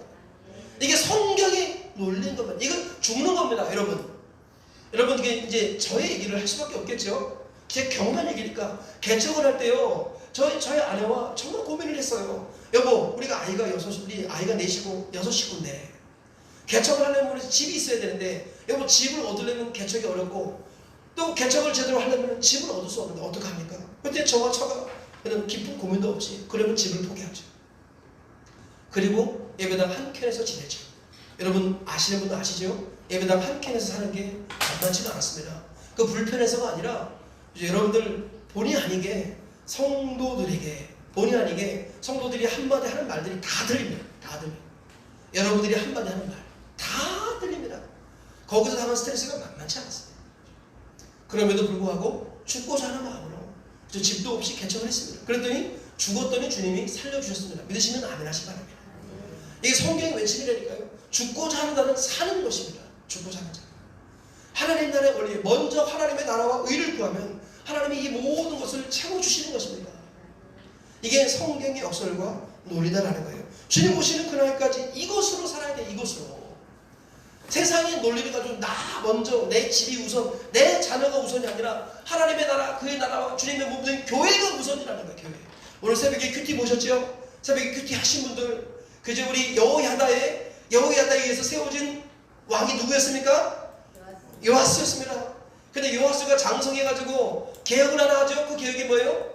Speaker 1: 이게 성경의 논리인 겁니다. 이건 죽는 겁니다. 여러분 이게 이제 저의 얘기를 할 수밖에 없겠죠. 제 경험한 얘기니까 개척을 할 때요. 저희 아내와 정말 고민을 했어요. 여보, 우리 아이가 4시고 6식구인데 개척을 하려면 우리 집이 있어야 되는데 여보, 집을 얻으려면 개척이 어렵고 또 개척을 제대로 하려면 집을 얻을 수 없는데 어떡합니까? 그때 저와 처가 그냥 깊은 고민도 없이 그러면 집을 포기하죠. 그리고 예배당 한 켠에서 지내죠. 여러분 아시는 분도 아시죠? 예배당 한 켠에서 사는 게 만만치가 않았습니다. 그 불편해서가 아니라 이제 여러분들 본의 아니게 성도들이 한마디 하는 말들이 다 들립니다. 다 들려요. 여러분들이 한마디 하는 말 다 들립니다. 거기서 당한 스트레스가 만만치 않았습니다. 그럼에도 불구하고 죽고자 하는 마음으로 집도 없이 개척을 했습니다. 그랬더니 죽었더니 주님이 살려주셨습니다. 믿으시면 아멘 하시기 바랍니다. 이게 성경의 외침이라니까요. 죽고자 하는 자는 사는 것입니다. 죽고자 하는 자. 하나님 나라의 원리, 먼저 하나님의 나라와 의를 구하면 하나님이 이 모든 것을 채워주시는 것입니다. 이게 성경의 역설과 논리다라는 거예요. 주님 오시는 그날까지 이것으로 살아야 돼. 이것으로. 세상의 논리를 가지고 나 먼저, 내 집이 우선, 내 자녀가 우선이 아니라 하나님의 나라, 그의 나라와 주님의 몸된 교회가 우선이라는 거예요. 교회. 오늘 새벽에 큐티 보셨죠? 새벽에 큐티 하신 분들, 그저 우리 여호야다에 의해서 세워진 왕이 누구였습니까? 요아스였습니다. 근데 요아스가 장성해가지고 개혁을 하나 하죠. 그 개혁이 뭐예요?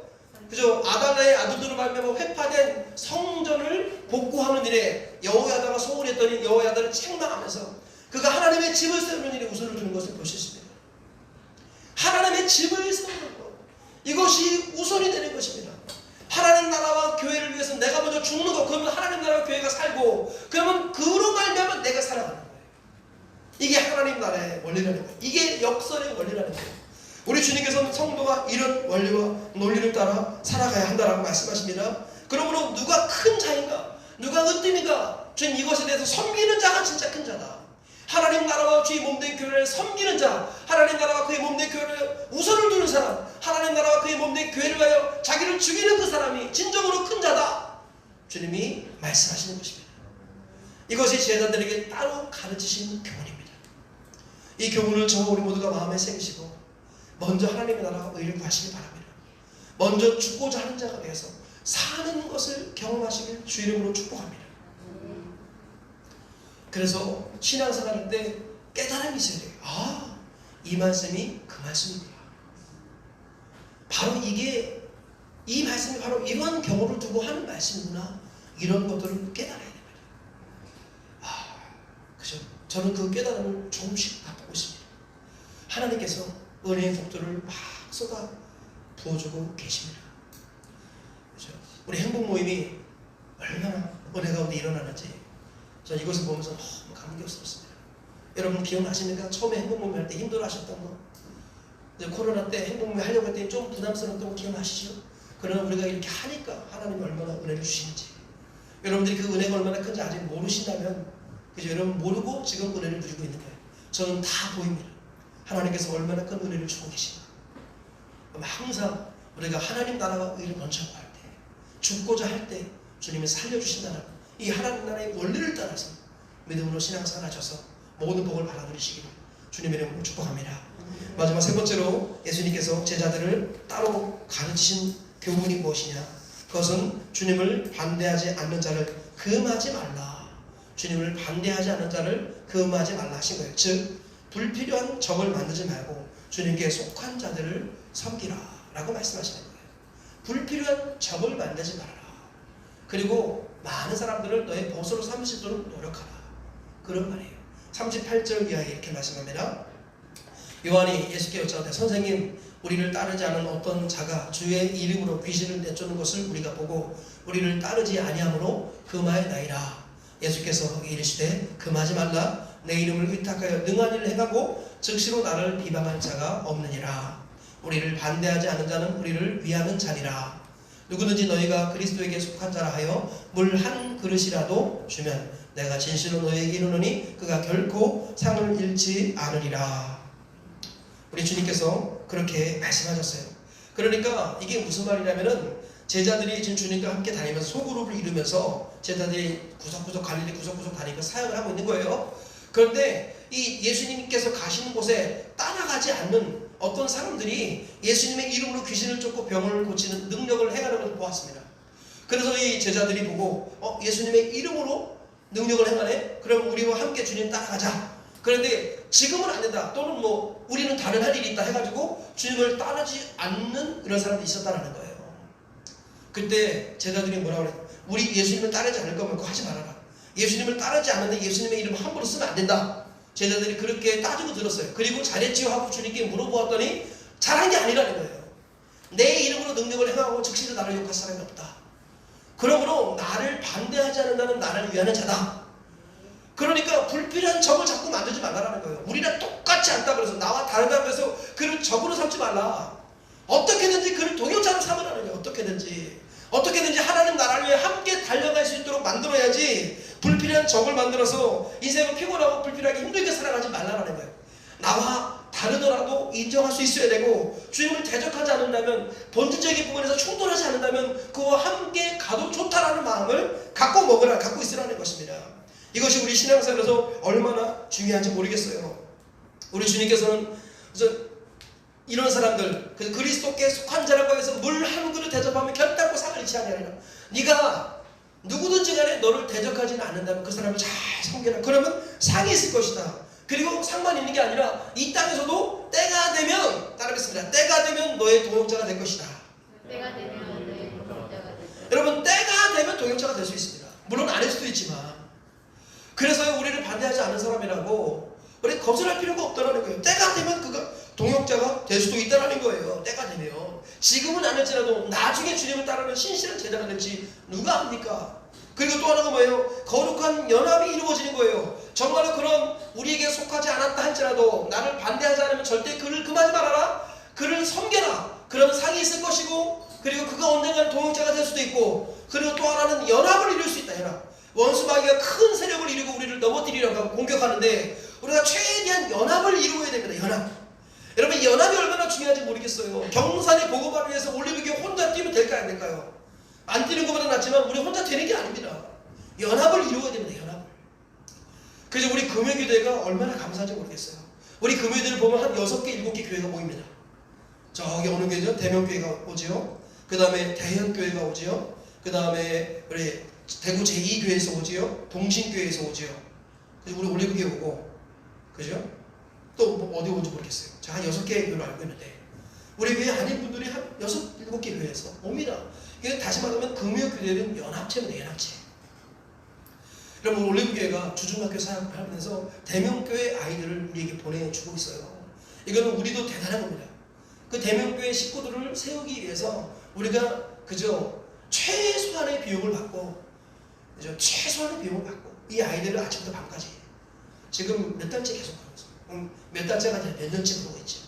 Speaker 1: 그죠? 아달라의 아들들로 말미암아 회파된 성전을 복구하는 일에 여호야다가 소홀히 했더니 여호야다를 책망하면서 그가 하나님의 집을 세우는 일에 우선을 두는 것을 볼 수 있습니다. 하나님의 집을 세우는 것, 이것이 우선이 되는 것입니다. 하나님 나라와 교회를 위해서 내가 먼저 죽는 것, 그러면 하나님 나라와 교회가 살고, 그러면 그로 말미암아 내가 살아가는 거예요. 이게 하나님 나라의 원리라는 거예요. 이게 역설의 원리라는 거예요. 우리 주님께서는 성도가 이런 원리와 논리를 따라 살아가야 한다라고 말씀하십니다. 그러므로 누가 큰 자인가, 누가 으뜸인가, 주님 이것에 대해서 섬기는 자가 진짜 큰 자다. 하나님 나라와 주의 몸된 교회를 섬기는 자, 하나님 나라와 그의 몸된 교회를 우선을 두는 사람, 하나님 나라와 그의 몸된 교회를 위하여 자기를 죽이는 그 사람이 진정으로 큰 자다. 주님이 말씀하시는 것입니다. 이것이 제자들에게 따로 가르치신 교훈입니다. 이 교훈을 저와 우리 모두가 마음에 새기시고 먼저 하나님의 나라와 의를 구하시기 바랍니다. 먼저 죽고자 하는 자가 되어서 사는 것을 경험하시길 주 이름으로 축복합니다. 그래서 신앙생활 할 때 깨달음이 있어야 돼요. 아, 이 말씀이 그 말씀이구나. 바로 이게, 이 말씀이 바로 이러한 경험을 두고 하는 말씀이구나. 이런 것들을 깨달아야 됩니다. 아, 그죠? 저는 그 깨달음을 조금씩 갖고 있습니다. 하나님께서 은혜의 복들을 막 쏟아 부어주고 계십니다. 그죠? 우리 행복 모임이 얼마나 은혜 가운데 일어나는지 저는 이것을 보면서 너무 감격스럽습니다. 여러분 기억나십니까? 처음에 행복 모임 할 때 힘들어 하셨던 거. 이제 코로나 때 행복 모임 하려고 했더니 좀 부담스러웠던 거 기억나시죠? 그러나 우리가 이렇게 하니까 하나님이 얼마나 은혜를 주시는지, 여러분들이 그 은혜가 얼마나 큰지 아직 모르신다면, 그죠? 여러분 모르고 지금 은혜를 누리고 있는 거예요. 저는 다 보입니다. 하나님께서 얼마나 큰 은혜를 주고 계신가. 항상 우리가 하나님 나라와 의를 먼저 구할 때, 죽고자 할 때 주님이 살려주신다는 이 하나님 나라의 원리를 따라서 믿음으로 신앙생활 하셔서 모든 복을 받아들이시기를 주님의 이름으로 축복합니다. 마지막 세 번째로 예수님께서 제자들을 따로 가르치신 교훈이 무엇이냐? 그것은 주님을 반대하지 않는 자를 금하지 말라. 주님을 반대하지 않는 자를 금하지 말라 하신 거예요. 즉 불필요한 적을 만들지 말고 주님께 속한 자들을 섬기라 라고 말씀하시는 거예요. 불필요한 적을 만들지 말아라. 그리고 많은 사람들을 너의 보수로 삼을 수 있도록 노력하라. 그런 말이에요. 38절 이하에 이렇게 말씀합니다. 요한이 예수께 여쭤되 선생님, 우리를 따르지 않은 어떤 자가 주의 이름으로 귀신을 내쫓는 것을 우리가 보고 우리를 따르지 아니하므로 금하였나이다. 예수께서 거기 이르시되 금하지 말라. 내 이름을 의탁하여 능한 일을 행하고 즉시로 나를 비방하는 자가 없느니라. 우리를 반대하지 않은 자는 우리를 위하는 자니라. 누구든지 너희가 그리스도에게 속한 자라 하여 물 한 그릇이라도 주면 내가 진실로 너희에게 이르노니 그가 결코 상을 잃지 않으리라. 우리 주님께서 그렇게 말씀하셨어요. 그러니까 이게 무슨 말이냐면은 제자들이 지금 주님과 함께 다니면서 소그룹을 이루면서 제자들이 구석구석 갈릴리 구석구석 다니면서 사역을 하고 있는 거예요. 그런데 이 예수님께서 가시는 곳에 따라가지 않는 어떤 사람들이 예수님의 이름으로 귀신을 쫓고 병을 고치는 능력을 행하는 것을 보았습니다. 그래서 이 제자들이 보고 예수님의 이름으로 능력을 행하네? 그럼 우리와 함께 주님 따라가자. 그런데 지금은 안 된다. 또는 우리는 다른 할 일이 있다 해가지고 주님을 따르지 않는 그런 사람들이 있었다는 거예요. 그때 제자들이 뭐라고 그래요? 우리 예수님을 따르지 않을 거면 그거 하지 말아라. 예수님을 따르지 않는데 예수님의 이름을 함부로 쓰면 안 된다. 제자들이 그렇게 따지고 들었어요. 그리고 잘했지요 하고 주님께 물어보았더니 잘한 게 아니라는 거예요. 내 이름으로 능력을 행하고 즉시로 나를 욕할 사람이 없다. 그러므로 나를 반대하지 않는 자는 나를 위하는 자다. 그러니까 불필요한 적을 자꾸 만들지 말라는 거예요. 우리랑 똑같지 않다 그래서 나와 다르다고 해서 그를 적으로 삼지 말라. 어떻게든지 그를 동역자로 삼으라는 거예요. 어떻게든지 하나님 나라를 위해 함께 달려갈 수 있도록 만들어야지. 불필요한 불필요한 적을 만들어서 인생을 피곤하고 불필요하게 힘들게 살아가지 말라는 거예요. 나와 다르더라도 인정할 수 있어야 되고, 주님을 대적하지 않는다면, 본질적인 부분에서 충돌하지 않는다면 그와 함께 가도 좋다라는 마음을 갖고 있으라는 것입니다. 이것이 우리 신앙생활에서 얼마나 중요한지 모르겠어요. 우리 주님께서는 이런 사람들, 그리스도께 속한 자라고 해서 물 한 그릇 대접하면 결단코 상을 잃지 아니하리라. 네가 누구든지 간에 너를 대적하지는 않는다면 그 사람을 잘 섬겨라. 그러면 상이 있을 것이다. 그리고 상만 있는 게 아니라 이 땅에서도 때가 되면, 따르겠습니다, 때가 되면 너의 동역자가 될 것이다.
Speaker 2: 때가 되면 너의 동역자가 될 것이다.
Speaker 1: 여러분, 때가 되면 동역자가 될 수 있습니다. 물론 아닐 수도 있지만. 그래서 우리를 반대하지 않는 사람이라고 우리 거절할 필요가 없다는 거예요. 때가 되면 그가 동역자가 될 수도 있다는 거예요. 때가 되면. 지금은 아닐지라도 나중에 주님을 따르는 신실한 제자가 될지 누가 압니까? 그리고 또 하나가 뭐예요? 거룩한 연합이 이루어지는 거예요. 정말로 그런 우리에게 속하지 않았다 할지라도 나를 반대하지 않으면 절대 그를 금하지 말아라. 그를 섬겨라. 그러면 상이 있을 것이고, 그리고 그가 언젠가는 동역자가 될 수도 있고, 그리고 또 하나는 연합을 이룰 수 있다. 연합. 원수마귀가 큰 세력을 이루고 우리를 넘어뜨리려고 하고 공격하는데 우리가 최대한 연합을 이루어야 됩니다. 연합. 여러분, 연합이 얼마나 중요한지 모르겠어요. 경산의 복음화를 위해서 올리브교회 혼자 뛰면 될까요, 안 될까요? 안 뛰는 것보다 낫지만 우리 혼자 되는 게 아닙니다. 연합을 이루어야 됩니다. 연합을. 그래서 우리 금요교대가 얼마나 감사한지 모르겠어요. 우리 금요교대를 보면 한 6개, 7개 교회가 모입니다. 저기 어느 교회죠? 대명교회가 오지요. 그 다음에 대현교회가 오지요. 그 다음에 우리 대구 제2교회에서 오지요. 동신교회에서 오지요. 그래서 우리 올리브교회 오고, 그죠? 또 뭐 어디 오는지 모르겠어요. 제가 한 6개의 교회를 알고 있는데 우리 교회 아닌 분들이 한 6, 7개 교회에서 옵니다. 다시 말하면 금요교대는 연합체입니다. 연합체. 여러분, 올리브교회가 주중학교 사역을 하면서 대명교회 아이들을 우리에게 보내주고 있어요. 이거는 우리도 대단한 겁니다. 그 대명교회 식구들을 세우기 위해서 우리가 그저 최소한의 비용을 받고, 그죠? 최소한의 비용을 받고 이 아이들을 아침부터 밤까지 지금 몇 달째 계속 하고 있어요. 몇 달째가 아니라 몇 년째 그러고 있죠.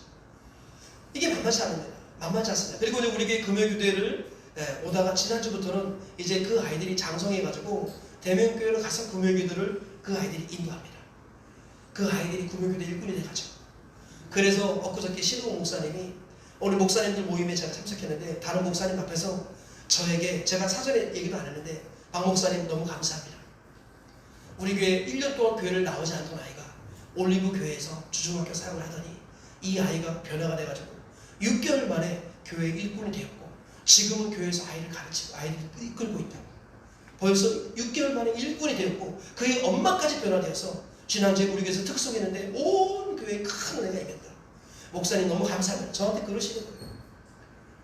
Speaker 1: 이게 만만치 않습니다. 만만치 않습니다. 그리고 이제 우리 교회 금요교대를 오다가 지난주부터는 이제 그 아이들이 장성해가지고 대명교회로 가서 금요교대를 그 아이들이 인도합니다. 그 아이들이 금요교대 일꾼이 돼가지고. 그래서 엊그저께 신우 목사님이, 오늘 목사님들 모임에 제가 참석했는데 다른 목사님 앞에서 저에게, 제가 사전에 얘기도 안 했는데, 박 목사님 너무 감사합니다. 우리 교회 1년 동안 교회를 나오지 않던 아이가 올리브 교회에서 주중학교 사역을 하더니 이 아이가 변화가 돼가지고 6개월 만에 교회 일꾼이 되었고, 지금은 교회에서 아이를 가르치고 아이들을 이끌고 있다고. 벌써 6개월 만에 일꾼이 되었고 그의 엄마까지 변화되어서 지난주에 우리 교회에서 특송했는데 온 교회에 큰 은혜가 임했다. 목사님 너무 감사합니다. 저한테 그러시는 거예요.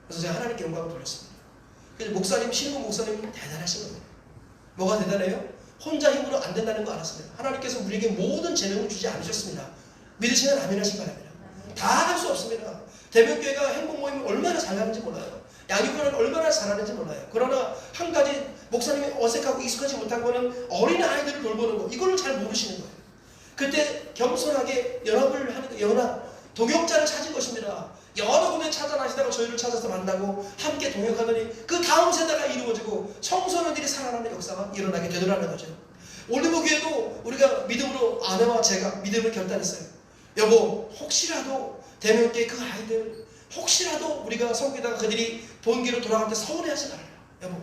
Speaker 1: 그래서 제가 하나님께 영광을 돌렸습니다. 그래서 목사님, 신부 목사님은 대단하신 겁니다. 뭐가 대단해요? 혼자 힘으로 안 된다는 거 알았습니다. 하나님께서 우리에게 모든 재능을 주지 않으셨습니다. 믿으시면 아멘 하시기 바랍니다. 다 할 수 없습니다. 대명교회가 행복 모임을 얼마나 잘하는지 몰라요. 양육관을 얼마나 잘하는지 몰라요. 그러나 한 가지 목사님이 어색하고 익숙하지 못한 거는 어린 아이들을 돌보는 거, 이걸 잘 모르시는 거예요. 그때 겸손하게 연합을 하는, 연합, 동역자를 찾은 것입니다. 여러 군데 찾아나시다가 저희를 찾아서 만나고 함께 동역하더니 그 다음 세대가 이루어지고 청소년들이 살아나는 역사가 일어나게 되더라는 거죠. 올리브교회도 우리가 믿음으로, 아내와 제가 믿음을 결단했어요. 여보, 혹시라도 대명교회 그 아이들, 혹시라도 우리가 섬기다가 그들이 본교로 돌아갈 때 서운해하지 말아요. 여보,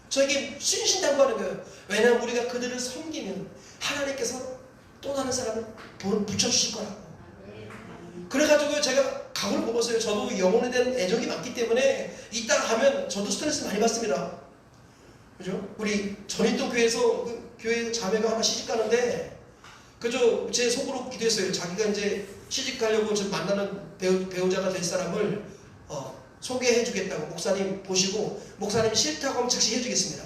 Speaker 1: 저에게 신신당부하는 거예요. 왜냐하면 우리가 그들을 섬기면 하나님께서 또 다른 사람을 붙여주실 거라고. 그래가지고 제가 각오를 먹었어요. 저도 영혼에 대한 애정이 많기 때문에 이따가 가면 저도 스트레스 많이 받습니다. 그죠? 우리 전인도 교회에서 그 교회 자매가 하나 시집 가는데, 그죠? 제 속으로 기도했어요. 자기가 이제 시집 가려고 좀 만나는 배우자가 될 사람을 소개해 주겠다고. 목사님 보시고 목사님이 싫다고 하면 즉시 해주겠습니다.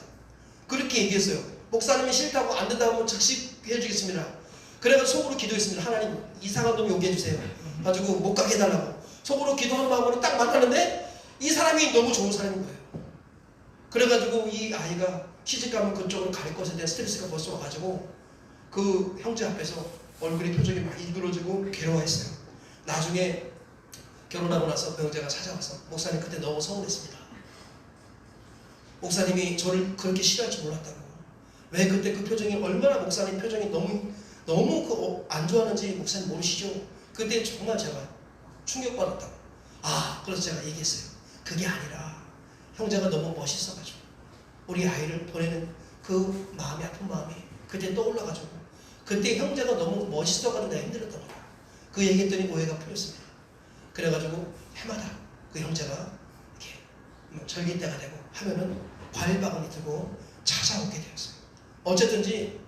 Speaker 1: 그렇게 얘기했어요. 목사님이 싫다고 안 된다고 하면 즉시 해주겠습니다. 그래서 속으로 기도했습니다. 하나님, 이상한 놈 오게 해주세요. 가지고 못 가게 해달라고. 속으로 기도하는 마음으로 딱 만나는데 이 사람이 너무 좋은 사람인 거예요. 그래가지고 이 아이가 시집가면 그쪽으로 갈 것에 대한 스트레스가 벌써 와가지고 그 형제 앞에서 얼굴이 표정이 막 일그러지고 괴로워했어요. 나중에 결혼하고 나서 그 형제가 찾아와서, 목사님 그때 너무 서운했습니다. 목사님이 저를 그렇게 싫어할 줄 몰랐다고. 왜 그때 그 표정이 얼마나 목사님 표정이 너무 안 좋았는지 목사님 모르시죠? 그때 정말 제가 충격받았다고. 그래서 제가 얘기했어요. 그게 아니라 형제가 너무 멋있어가지고 우리 아이를 보내는 그 마음이 아픈 마음이 그때 떠올라가지고 그때 형제가 너무 멋있어가지고 내가 힘들었단 말이야. 그 얘기했더니 오해가 풀렸습니다. 그래가지고 해마다 그 형제가 이렇게 절기 때가 되고 하면은 과일 바구니 들고 찾아오게 되었어요. 어쨌든지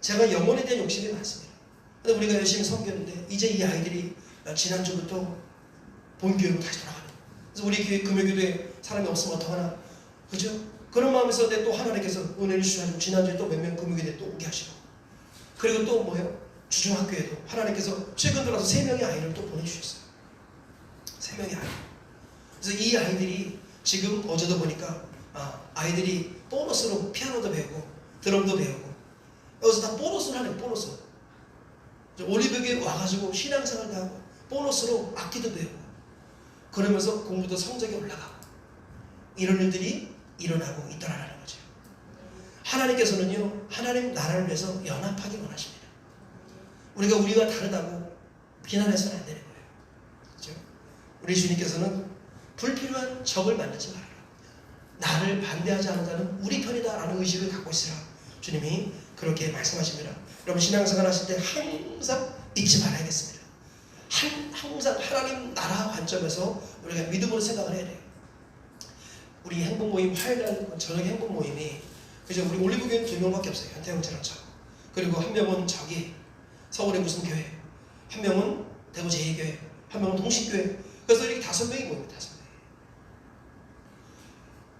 Speaker 1: 제가 영혼에 대한 욕심이 많습니다. 근데 우리가 열심히 섬겼는데 이제 이 아이들이 지난주부터 본교회로 다시 돌아가는. 그래서 우리 교회 금요교도에 사람이 없으면 어떡하나, 그죠? 그런 마음에서 또 하나님께서 은혜를 주셔서 지난주에 또 몇 명 금요교도에 또 오게 하시고, 그리고 또 뭐예요? 주중학교에도 하나님께서 최근 들어서 3명의 아이를 또 보내주셨어요. 3명의 아이. 그래서 이 아이들이 지금 어제도 보니까 아이들이 보너스로 피아노도 배우고 드럼도 배우고 여기서 다 보너스를 하네요. 보너스. 올리브교에 와가지고 신앙생활도 하고 보너스로 악기도 배우고 그러면서 공부도 성적이 올라가고 이런 일들이 일어나고 있더라라는 거죠. 하나님께서는요, 하나님 나라를 위해서 연합하기 원하십니다. 우리가 다르다고 비난해서는 안 되는 거예요. 그렇죠? 우리 주님께서는 불필요한 적을 만들지 말아라. 나를 반대하지 않는 자는 우리 편이다라는 의식을 갖고 있으라. 주님이 그렇게 말씀하십니다. 여러분 신앙생활 하실 때 항상 잊지 말아야겠습니다. 항상 하나님 나라 관점에서 우리가 믿음으로 생각을 해야 돼요. 우리 행복 모임 화요일날 저녁 행복 모임이 그죠? 우리 올리브교회는 2명밖에 없어요. 현태형제랑 저. 그리고 한 명은 저기 서울의 무슨 교회, 한 명은 대구 제2교회, 한 명은 동식교회. 그래서 이렇게 5명이 모입니다. 5명.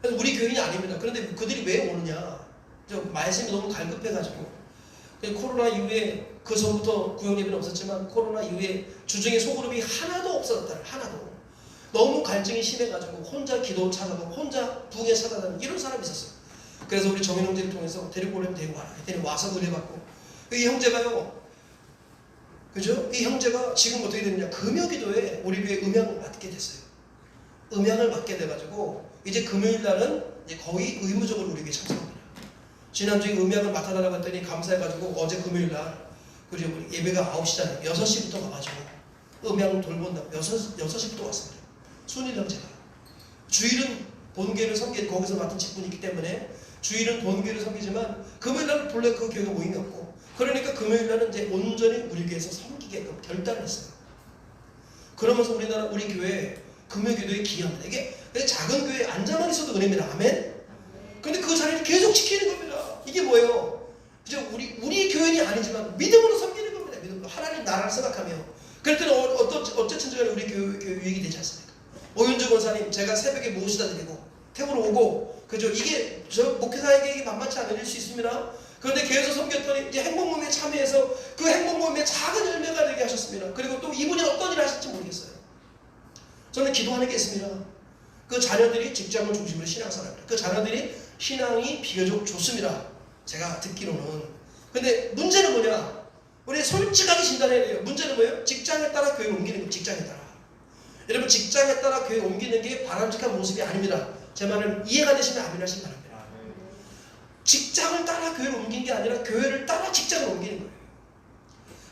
Speaker 1: 그래서 우리 교인이 아닙니다. 그런데 그들이 왜 오느냐? 말씀이 너무 갈급해가지고 코로나 이후에 그 전부터 구역 예배는 없었지만 코로나 이후에 주중에 소그룹이 하나도 없었다. 하나도. 너무 갈증이 심해가지고 혼자 기도 찾아가고 혼자 부흥회 찾아가는 이런 사람이 있었어요. 그래서 우리 정인 형제를 통해서 데리고 오려면 데리고 와라. 데리고 와서 은혜받고 이 형제가요. 그죠? 이 형제가 지금 어떻게 되느냐? 금요기도에 우리 교회 음향을 맡게 됐어요. 음향을 맡게 돼가지고 이제 금요일 날은 이제 거의 의무적으로 우리 교회 참석합니다. 지난주에 음향을 맡아달라고 했더니 감사해가지고 어제 금요일 날 그리고 예배가 9시잖아요. 6시부터 가가지고 음향을 돌본다고 6시부터 왔습니다. 순일 형제가. 주일은 본교회를 섬기 거기서 맡은 직분이 있기 때문에 주일은 본교회를 섬기지만 금요일 날은 본래 그 교회가 모임이 없고 그러니까 금요일 날은 이제 온전히 우리 교회에서 섬기게끔 결단을 했어요. 그러면서 우리 교회 금요기도에 기여합니다. 이게 작은 교회에 앉아만 있어도 은혜입니다. 아멘? 근데 그 자리를 계속 지키는 겁니다. 이게 뭐예요? 그죠? 우리 교회는 아니지만 믿음으로 섬기는 겁니다. 믿음으로. 하나님 나라를 생각하며. 그랬더니 어쨌든 간에 우리 교회 유익이 되지 않습니까? 오윤주 권사님, 제가 새벽에 모시다 드리고, 태우러 오고, 그죠? 이게 저 목회자에게 만만치 않은 일 수 있습니다. 그런데 계속 섬겼더니 이제 행복모임에 참여해서 그 행복모임에 작은 열매가 되게 하셨습니다. 그리고 또 이분이 어떤 일을 하실지 모르겠어요. 저는 기도하는 게 있습니다. 그 자녀들이 직장을 중심으로 신앙생활합니다. 그 자녀들이 신앙이 비교적 좋습니다. 제가 듣기로는. 근데 문제는 뭐냐? 우리 솔직하게 진단해야 돼요. 문제는 뭐예요? 직장에 따라 교회를 옮기는 거예요. 직장에 따라. 여러분 직장에 따라 교회 옮기는 게 바람직한 모습이 아닙니다. 제 말은 이해가 되시면 아멘 하시기 바랍니다. 직장을 따라 교회를 옮긴 게 아니라 교회를 따라 직장을 옮기는 거예요.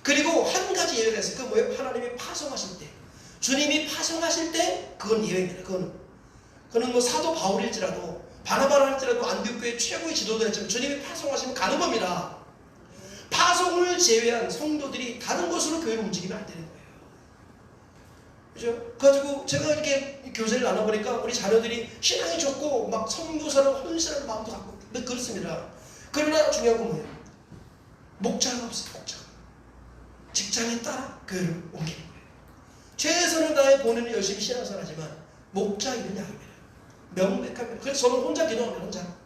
Speaker 1: 그리고 한 가지 예외가 있어요. 그건 뭐예요? 하나님이 파송하실 때. 주님이 파송하실 때 그건 예외입니다. 그거는 뭐 사도 바울일지라도 바나바라 할지라도 안디옥교회 최고의 지도자 했지만 주님이 파송하시면 가는 겁니다. 파송을 제외한 성도들이 다른 곳으로 교회를 움직이면 안 되는 거예요. 그죠? 그래가지고 제가 이렇게 교제를 나눠보니까 우리 자녀들이 신앙이 좋고 막 선교사를 헌신하는 마음도 갖고 그렇습니다. 그러나 중요한 건 뭐예요? 목자가 없어요. 목자가. 직장에 따라 교회를 옮기는 거예요. 최선을 다해 본인은 열심히 신앙생활하지만 목자 일은 아닙니다. 명백합니다. 그래서 저는 혼자 기도합니다. 혼자.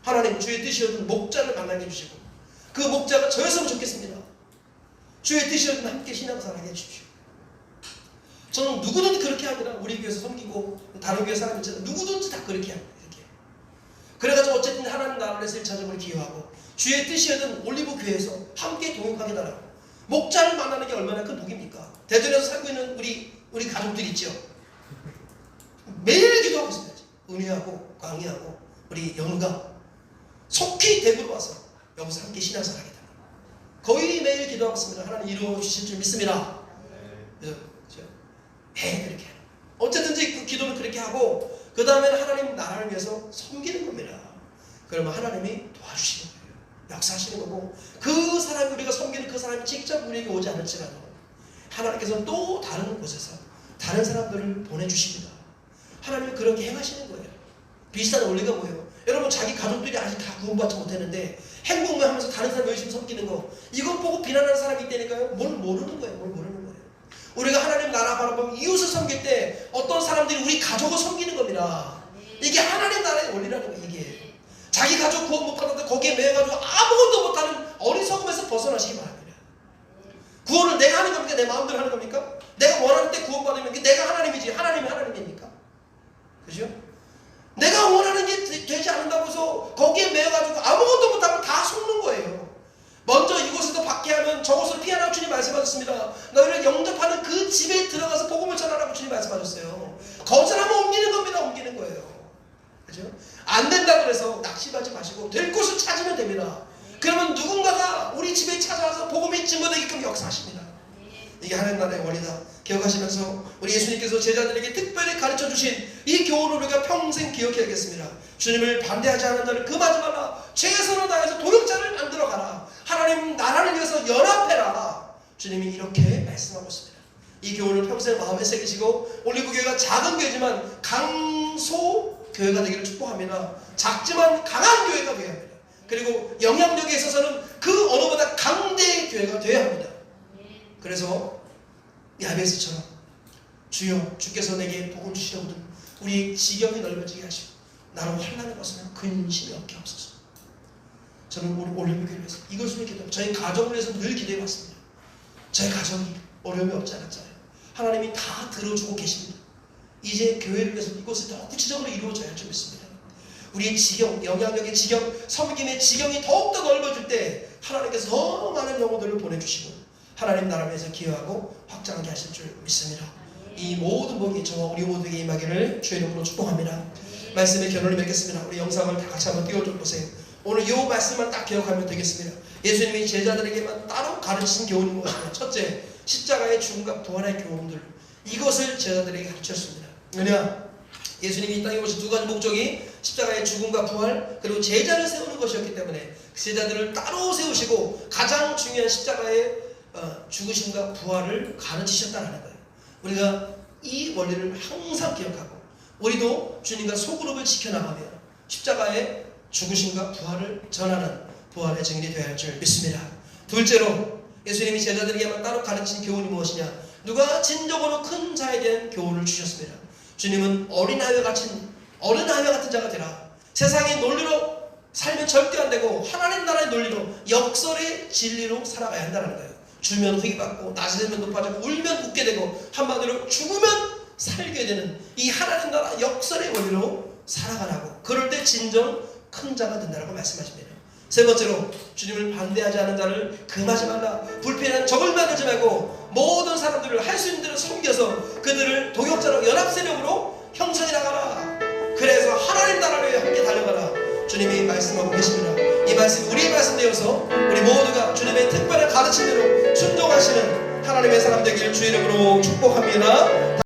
Speaker 1: 하나님 주의 뜻이었던 목자를 만나게 해주시고 그 목자가 저였으면 좋겠습니다. 주의 뜻이었던 함께 신앙생활하게 해주십시오. 저는 누구든지 그렇게 합니다. 우리 교회에서 섬기고 다른 교회 사람 있잖아요. 누구든지 다 그렇게 합니다. 이렇게. 그래가지고 어쨌든 하나님 나라를 위해서 1차적으로 기여하고 주의 뜻이었던 올리브 교회에서 함께 동역하게 달라고. 목자를 만나는 게 얼마나 큰 복입니까? 대전에서 살고 있는 우리 가족들 있죠. 매일 기도하고 있습니다. 은혜하고 강의하고 우리 연우가 속히 대구로 와서 여기서 함께 신앙생활하게 됩니다. 거의 매일 기도하고 있습니다. 하나님 이루어 주실 줄 믿습니다. 그래서 그렇게 어쨌든지 그 기도를 그렇게 하고 그 다음에는 하나님 나라를 위해서 섬기는 겁니다. 그러면 하나님이 도와주시는 거예요. 역사하시는 거고, 그 사람이 우리가 섬기는 그 사람이 직접 우리에게 오지 않을지라도 하나님께서는 또 다른 곳에서 다른 사람들을 보내주십니다. 하나님은 그렇게 행하시는 거예요. 비슷한 원리가 뭐예요? 여러분, 자기 가족들이 아직 다 구원받지 못했는데 행복만 하면서 다른 사람 열심히 섬기는 거, 이것 보고 비난하는 사람이 있다니까요. 뭘 모르는 거예요. 뭘 모르는 거예요. 우리가 하나님 나라 바라보면 이웃을 섬길 때 어떤 사람들이 우리 가족을 섬기는 겁니다. 이게 하나님 나라의 원리라는 거예요. 이게 자기 가족 구원 못 받았는데 거기에 매여가지고 아무것도 못하는 어리석음에서 벗어나시기 바랍니다. 구원을 내가 하는 겁니까? 내 마음대로 하는 겁니까? 내가 원하는 때 구원받으면 내가 하나님이지 하나님이 하나님입니까? 그죠? 내가 원하는 게 되지 않는다고 해서 거기에 매여가지고 아무것도 못하면 다 속는 거예요. 먼저 이곳에서 받게 하면 저곳을 피하라고 주님 말씀하셨습니다. 너희를 영접하는 그 집에 들어가서 복음을 전하라고 주님 말씀하셨어요. 거절하면 옮기는 겁니다. 옮기는 거예요. 그죠? 안 된다고 그래서 낙심하지 마시고 될 곳을 찾으면 됩니다. 그러면 누군가가 우리 집에 찾아와서 복음이 증거되게끔 역사하십니다. 이게 하나님 나라의 원리다. 기억하시면서 우리 예수님께서 제자들에게 특별히 가르쳐주신 이 교훈을 우리가 평생 기억해야겠습니다. 주님을 반대하지 않은 자를 금하지 말라. 최선을 다해서 도역자를 만들어 가라. 하나님 나라를 위해서 연합해라. 주님이 이렇게 말씀하고 있습니다. 이 교훈을 평생 마음에 새기시고 올리브교회가 작은 교회지만 강소 교회가 되기를 축복합니다. 작지만 강한 교회가 되어야 합니다. 그리고 영향력에 있어서는 그 어느보다 강대의 교회가 되어야 합니다. 그래서 야베스처럼 주여 주께서 내게 복을 주시려거든 우리 지경이 넓어지게 하시고 나로 환난을 벗으면 근심이 없게 하옵소서. 저는 우리 올림픽을 위해서 이것을 기도합니다. 저희 가정을 위해서 늘 기도해 왔습니다. 저희 가정이 어려움이 없지 않았잖아요. 하나님이 다 들어주고 계십니다. 이제 교회를 위해서 이것을 더 구체적으로 이루어져야 할 줄 믿습니다. 우리의 지경, 영향력의 지경, 섬김의 지경이 더욱더 넓어질 때 하나님께서 더 많은 영혼들을 보내주시고 하나님 나라를 위해서 기여하고 확장하게 하실 줄 믿습니다. 이 모든 복이 저와 우리 모두에게 임하기를 주의 이름으로 축복합니다. 말씀의 결론을 맺겠습니다. 우리 영상을 다 같이 한번 띄워줘 보세요. 오늘 이 말씀만 딱 기억하면 되겠습니다. 예수님이 제자들에게만 따로 가르치신 교훈이 무엇이냐? 첫째, 십자가의 죽음과 부활의 교훈들, 이것을 제자들에게 가르쳤습니다. 왜냐? 예수님이 이 땅에 오신 두 가지 목적이 십자가의 죽음과 부활, 그리고 제자를 세우는 것이었기 때문에 제자들을 따로 세우시고 가장 중요한 십자가의 죽으심과 부활을 가르치셨다는 거예요. 우리가 이 원리를 항상 기억하고 우리도 주님과 소그룹을 지켜나가며 십자가의 죽으심과 부활을 전하는 부활의 증인이 되어야 할 줄 믿습니다. 둘째로 예수님이 제자들에게만 따로 가르친 교훈이 무엇이냐? 누가 진정으로 큰 자에 대한 교훈을 주셨습니다. 주님은 어린아이와 같은 자가 되라. 세상의 논리로 살면 절대 안 되고 하나님 나라의 논리로 역설의 진리로 살아가야 한다는 거예요. 주면 회개받고 낮아지면 높아지고 울면 웃게 되고 한마디로 죽으면 살게 되는 이 하나님 나라 역설의 원리로 살아가라고. 그럴 때 진정 큰 자가 된다고 말씀하십니다. 세 번째로 주님을 반대하지 않은 자를 금하지 말라. 불필요한 적을 만들지 말고 모든 사람들을 할 수 있는 대로 섬겨서 그들을 도역자로 연합 세력으로 형성해 나가라. 그래서 하나님 나라를 위해 함께 달려가라. 주님이 말씀하고 계십니다. 이 말씀이 우리의 말씀 되어서 우리 모두가 주님의 특별한 가르침대로 순종하시는 하나님의 사람 되기를 주의 이름으로 축복합니다.